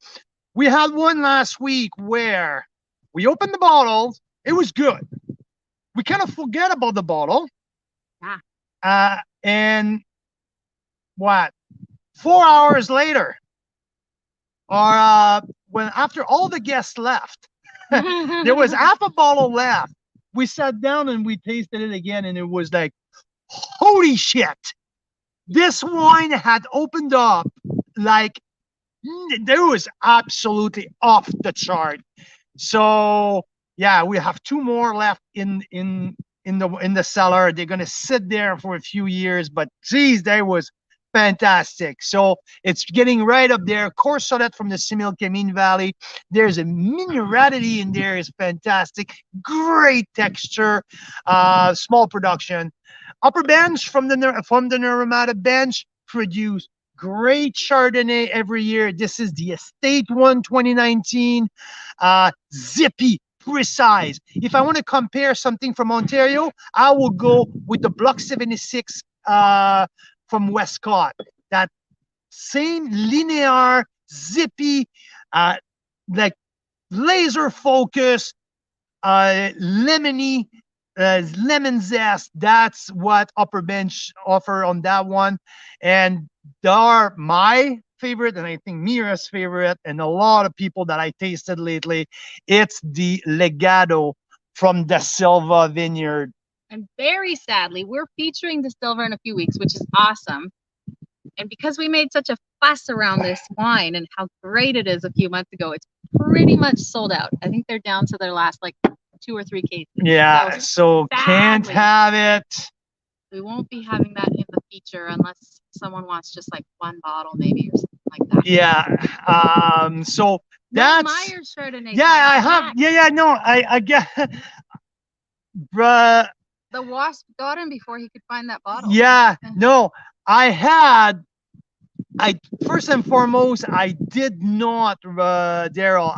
We had one last week where we opened the bottle. It was good. We kind of forget about the bottle. Yeah. And what? 4 hours later, or when after all the guests left, there was half a bottle left. We sat down and we tasted it again, and it was like, holy shit! This wine had opened up like there was absolutely off the chart. So yeah, we have 2 more left in the cellar. They're gonna sit there for a few years, but geez, they was fantastic. So it's getting right up there. Courcelette from the Similkameen Valley. There's a minerality in there. Is fantastic. Great texture. Small production. Upper Bench from the Naramata Bench produce great Chardonnay every year. This is the Estate One 2019. Zippy, precise. If I want to compare something from Ontario, I will go with the Block 76 from Westcott. That same linear, zippy, like laser focus, lemony, lemon zest. That's what Upper Bench offer on that one. And they are my favorite, and I think Mira's favorite, and a lot of people that I tasted lately. It's the Legado from the Silva Vineyard. And very sadly, we're featuring the Silva in a few weeks, which is awesome. And because we made such a fuss around this wine and how great it is a few months ago, it's pretty much sold out. I think they're down to their last like 2 or 3 cases. Yeah, so can't have it. We won't be having that in the feature unless someone wants just like 1 bottle maybe or something like that. Yeah. So that's Myers Chardonnay. Yeah, I have. Yeah. No, I get. Bruh. The wasp got him before he could find that bottle. Yeah. No, first and foremost, I did not, Daryl.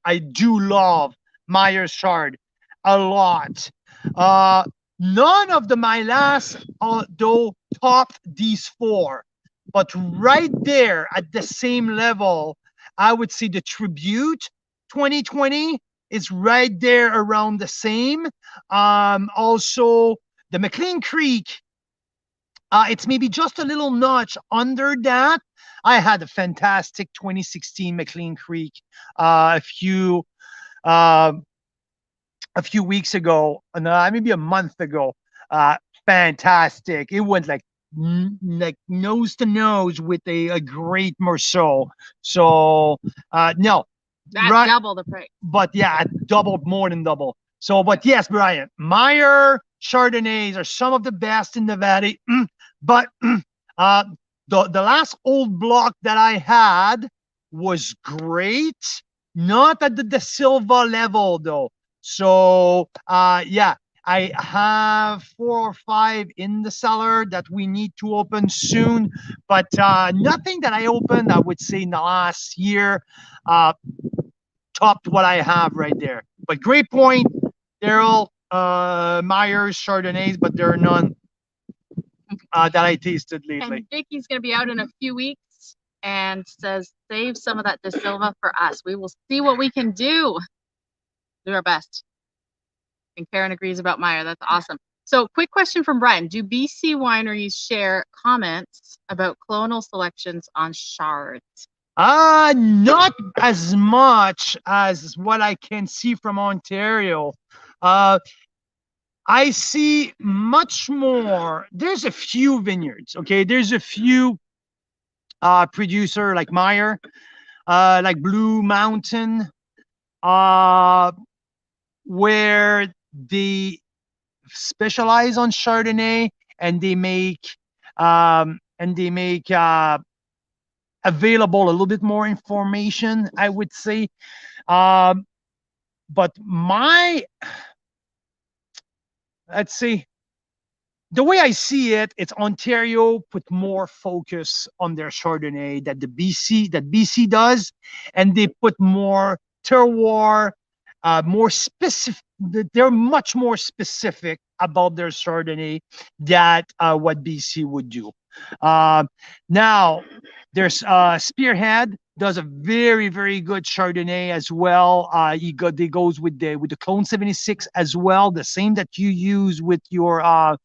I do love Myers Chard a lot. None of my last though topped these 4, but right there at the same level, I would say the Tribute 2020 is right there around the same. Also the McLean Creek, it's maybe just a little notch under that. I had a fantastic 2016 McLean Creek a few weeks ago, maybe a month ago. Fantastic. It went like nose to nose with a great Merceau. So no, that's double the price. But yeah, more than double. So, but yes, Brian, Meyer Chardonnays are some of the best in the valley. But the last old block that I had was great, not at the De Silva level though. So yeah, I have 4 or 5 in the cellar that we need to open soon, but nothing that I opened, I would say in the last year, topped what I have right there. But great point, Daryl. Myers Chardonnays, but there are none that I tasted lately. And Vicky's going to be out in a few weeks and says, save some of that De Silva for us. We will see what we can do. Do our best. And Karen agrees about Meyer. That's awesome. So quick question from Brian. Do BC wineries share comments about clonal selections on Chards? Not as much as what I can see from Ontario. I see much more. There's a few vineyards, okay? There's a few producer like Meyer, like Blue Mountain, where they specialize on Chardonnay and they make available a little bit more information, I would say. But let's see, the way I see it, it's Ontario put more focus on their Chardonnay that BC does, and they put more terroir, more specific. They're much more specific about their Chardonnay than what BC would do. Now, there's Spearhead does a very, very good Chardonnay as well. He goes with the Clone 76 as well, the same that you use with your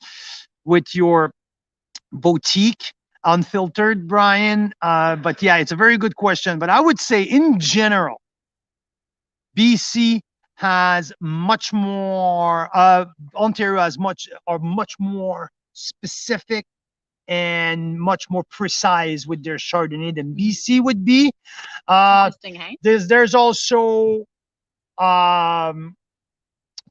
boutique unfiltered, Brian. But yeah, it's a very good question. But I would say in general, BC has much more. Ontario has much more specific and much more precise with their Chardonnay than BC would be. Interesting, hey? There's also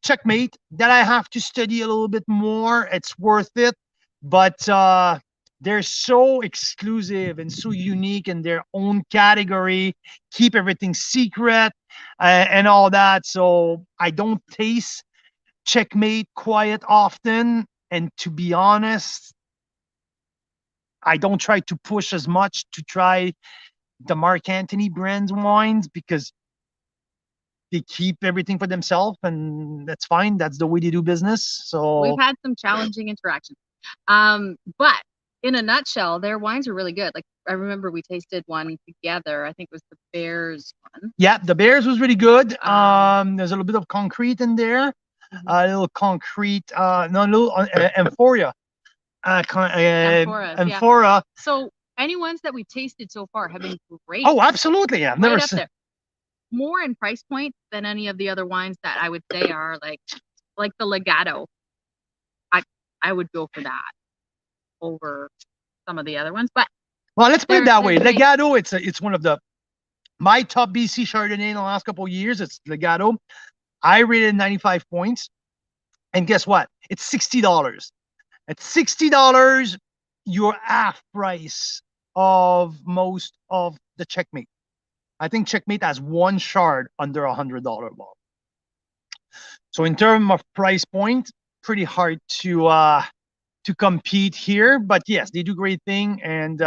Checkmate that I have to study a little bit more. It's worth it, but they're so exclusive and so unique in their own category, keep everything secret and all that. So I don't taste Checkmate quite often, and to be honest, I don't try to push as much to try the Mark Anthony brand wines because they keep everything for themselves, and that's fine. That's the way they do business. So we've had some challenging interactions. But in a nutshell, their wines are really good. Like I remember we tasted one together. I think it was the Bears one. Yeah, the Bears was really good. There's a little bit of concrete in there. A little concrete, no, a little amphora. Amphora. Yeah. So any ones that we tasted so far have been great. Oh, absolutely. Yeah, right up there. More in price point than any of the other wines that I would say are like the Legato. I would go for that over some of the other ones. But well, let's put it that way. Legato, it's one of my top BC Chardonnay in the last couple of years. It's Legato. I rated 95 points. And guess what? It's $60. At $60, you're half price of most of the Checkmate. I think Checkmate has one shard under $100 bottle. So in terms of price point, pretty hard to compete here. But yes, they do great thing. And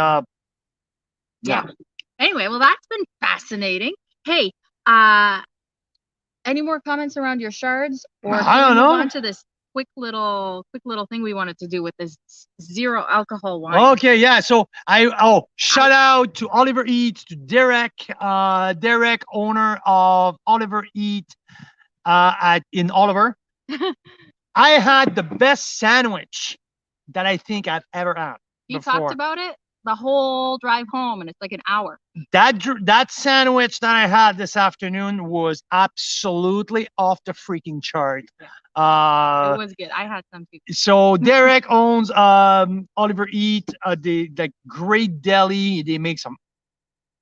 yeah. Anyway, well, that's been fascinating. Hey, any more comments around your Chards? Or I don't know. Move on to this quick little thing we wanted to do with this 0 alcohol wine. Okay, yeah. So shout out to Oliver Eat, to Derek, owner of Oliver Eat in Oliver. I had the best sandwich that I think I've ever had. He talked about it the whole drive home, and it's like an hour. That sandwich that I had this afternoon was absolutely off the freaking chart. Yeah. It was good. I had some too. So Derek owns Oliver Eat, the great deli. They make some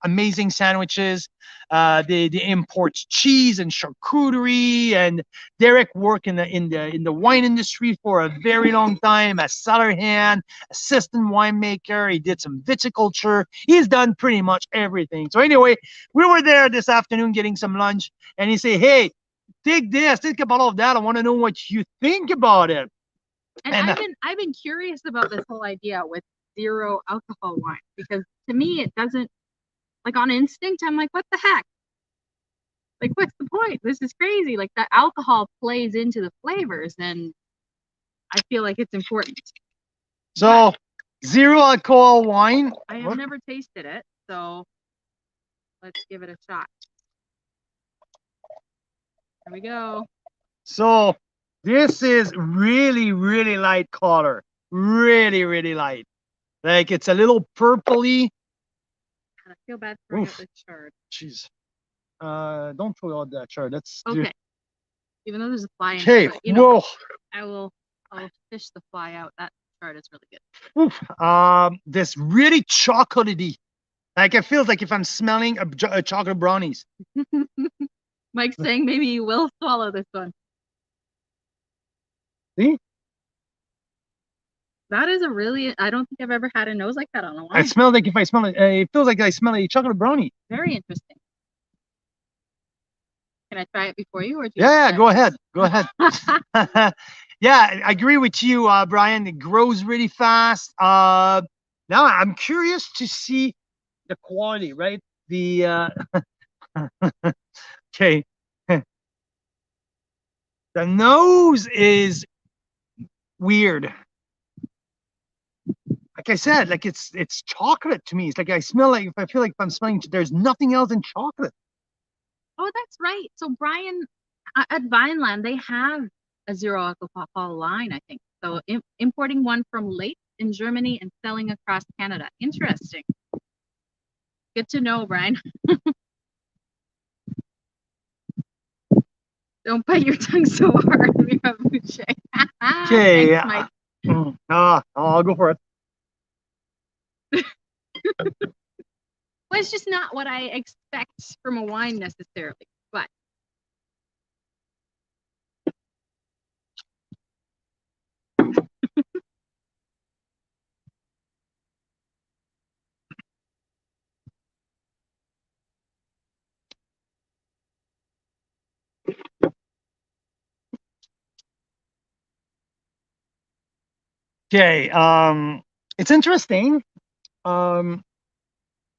amazing sandwiches. They import cheese and charcuterie. And Derek worked in the wine industry for a very long time as cellar hand, assistant winemaker. He did some viticulture. He's done pretty much everything. So anyway, we were there this afternoon getting some lunch, and he said, "Hey, take this, take a bottle of that. I want to know what you think about it." And I've been curious about this whole idea with 0 alcohol wine, because to me it doesn't, like, on instinct, I'm like, what the heck? Like, what's the point? This is crazy. Like, that alcohol plays into the flavors, and I feel like it's important. So, 0 alcohol wine. I have never tasted it, so let's give it a shot. There we go. So, this is really, really light color. Really, really light. Like, it's a little purpley. I feel bad throwing out the chard. Jeez. Don't throw out that chard. That's okay. Even though there's a fly in okay. It, whoa. I'll fish the fly out. That chard is really good. Oof. This really chocolatey. Like, it feels like if I'm smelling a chocolate brownies. Mike's saying maybe you will swallow this one. See? That is a really, I don't think I've ever had a nose like that on a wine. I smell like if I smell it, it feels like I smell a chocolate brownie. Very interesting. Can I try it before you? Or yeah, go ahead. Go ahead. Yeah, I agree with you, Brian. It grows really fast. Now I'm curious to see the quality, right? The okay. The nose is weird. Like I said, like it's chocolate to me. It's like I feel like if I'm smelling, there's nothing else in chocolate. Oh, that's right. So Brian, at Vineland, they have a 0 alcohol line, I think. So importing one from Lake in Germany and selling across Canada. Interesting. Good to know, Brian. Don't bite your tongue so hard. Okay. Thanks, Mike. I'll go for it. Well, it's just not what I expect from a wine necessarily, but okay. It's interesting.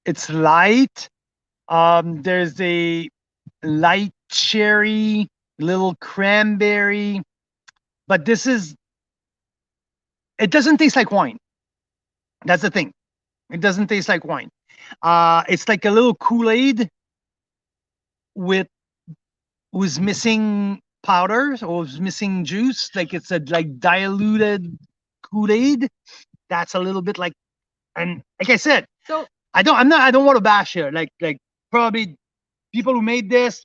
It's light. There's a light cherry, little cranberry, but it doesn't taste like wine. That's the thing. It doesn't taste like wine. It's like a little Kool-Aid with was missing powder or was missing juice. Like it's a like diluted Kool-Aid. That's a little bit like, and like I said, So I don't want to bash here. Like probably people who made this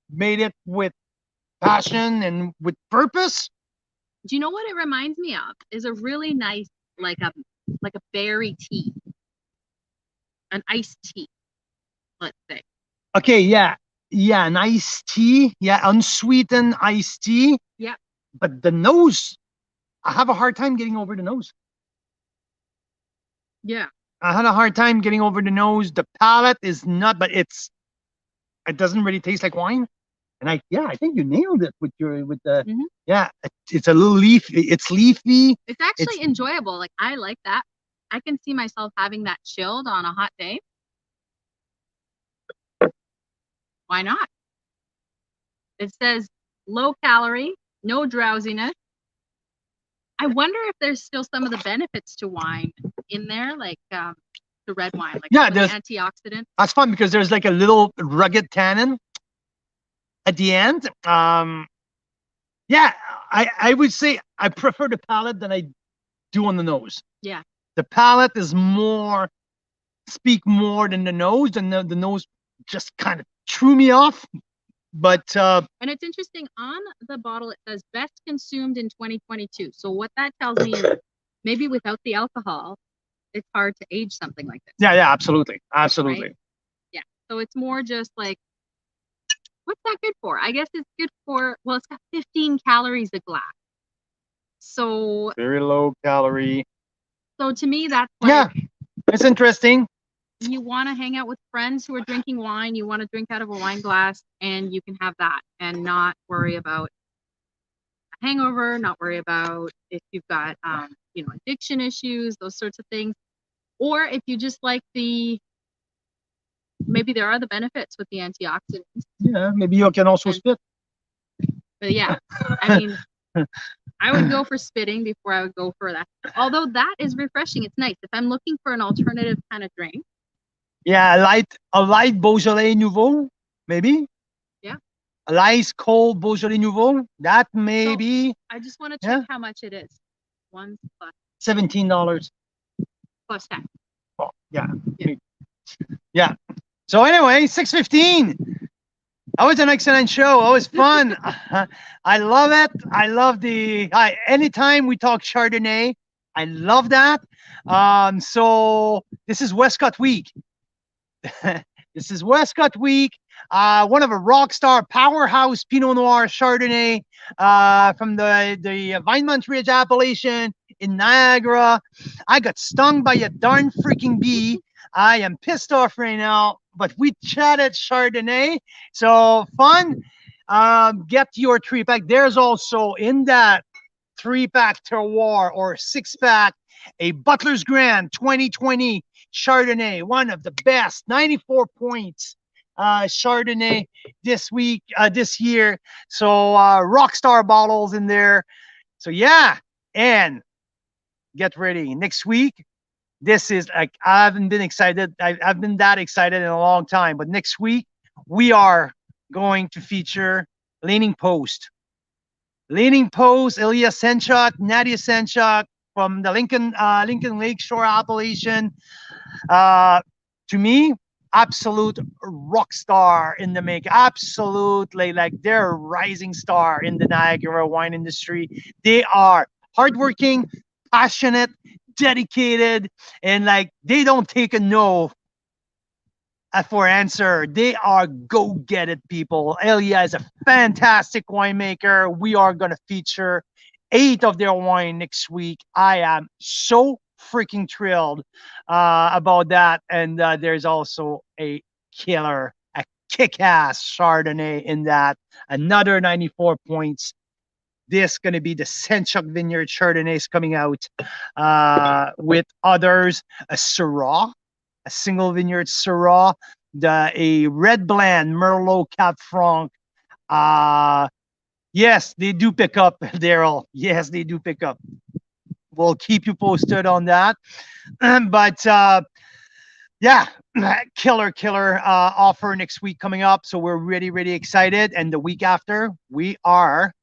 made it with passion and with purpose. do you know what it reminds me of? Is a really nice like a berry tea, an iced tea, let's say. Okay, yeah, an iced tea, yeah, unsweetened iced tea. Yeah. But the nose, I have a hard time getting over the nose. Yeah. I had a hard time getting over the nose. The palate is not, but it doesn't really taste like wine. And I think you nailed it with the, yeah, it's a little leafy. It's leafy. It's actually enjoyable. Like I like that. I can see myself having that chilled on a hot day. Why not? It says low calorie, no drowsiness. I wonder if there's still some of the benefits to wine in there, like the red wine, like yeah, the antioxidant. That's fun because there's like a little rugged tannin at the end. Yeah, I would say I prefer the palate than I do on the nose. Yeah. The palate is speak more than the nose, and the nose just kind of threw me off. But and it's interesting, on the bottle it says best consumed in 2022. So what that tells me is maybe without the alcohol, it's hard to age something like this. Yeah, absolutely. Right? Yeah. So it's more just like, what's that good for? I guess it's good for, well, it's got 15 calories a glass. So very low calorie. So to me, that's like, it's interesting. You want to hang out with friends who are drinking wine. You want to drink out of a wine glass, and you can have that and not worry about a hangover, not worry about if you've got, addiction issues, those sorts of things. Or if you just like maybe there are the benefits with the antioxidants. Yeah, maybe you can also spit. But yeah, I mean, I would go for spitting before I would go for that. Although that is refreshing. It's nice. If I'm looking for an alternative kind of drink. Yeah, a light Beaujolais Nouveau, maybe. Yeah. A ice cold Beaujolais Nouveau. That maybe. So I just want to check how much it is. $1 plus $17 plus tax. Oh, yeah. So anyway, 6:15. That was an excellent show. It was fun. I love it. I love anytime we talk Chardonnay, I love that. So this is Westcott Week. This is Westcott Week. One of a rock star powerhouse Pinot Noir Chardonnay from the Vinemont Ridge appellation in Niagara. I got stung by a darn freaking bee. I am pissed off right now, but we chatted Chardonnay. So fun. Get your 3-pack. There's also in that 3-pack terroir or 6-pack a Butler's Grand 2020 Chardonnay, one of the best, 94 points Chardonnay this year. So rockstar bottles in there. So yeah, and get ready next week. This is like, I haven't been excited. I've been that excited in a long time. But next week we are going to feature Leaning Post. Leaning Post, Ilya Senchuk, Nadia Senchuk from the Lincoln Lakeshore appellation. To me, absolute rock star in the make. Absolutely, like they're a rising star in the Niagara wine industry. They are hardworking, passionate, dedicated, and like they don't take a no for answer. They are go get it people. Elia is a fantastic winemaker. We are going to feature 8 of their wine next week. I am so freaking thrilled about that. And there's also a kick-ass Chardonnay in that. Another 94 points. This going to be the Senchuk Vineyard Chardonnays coming out with others. A Syrah, a single vineyard Syrah, a red blend Merlot Cab Franc. Yes, they do pick up, Daryl. Yes, they do pick up. we'll keep you posted on that. But yeah, killer offer next week coming up. So we're really excited. And the week after, we are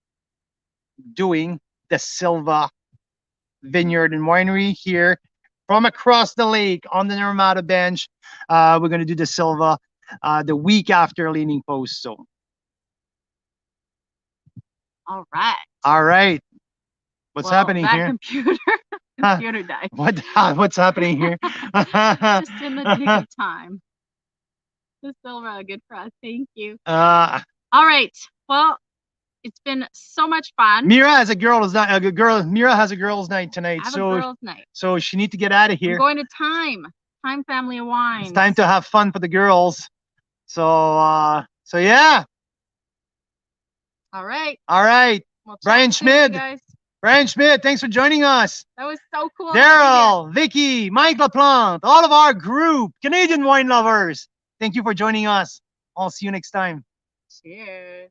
doing the Silva Vineyard and Winery here from across the lake on the Ramada Bench. We're going to do the Silva the week after Leaning Post. So, all right. All right. What's happening here? Computer died. What's happening here? Just in the nick of time. The Silva, good for us. Thank you. All right. Well, it's been so much fun. Mira has a girls' night. Mira has a girls' night tonight. I have a girls' night. So she need to get out of here. I'm going to Time Family of Wines. It's time to have fun for the girls. So yeah. All right. Well, Brian Schmidt. Brian Schmidt, thanks for joining us. That was so cool. Daryl, Vicky, Mike LaPlante, all of our group, Canadian wine lovers. Thank you for joining us. I'll see you next time. Cheers.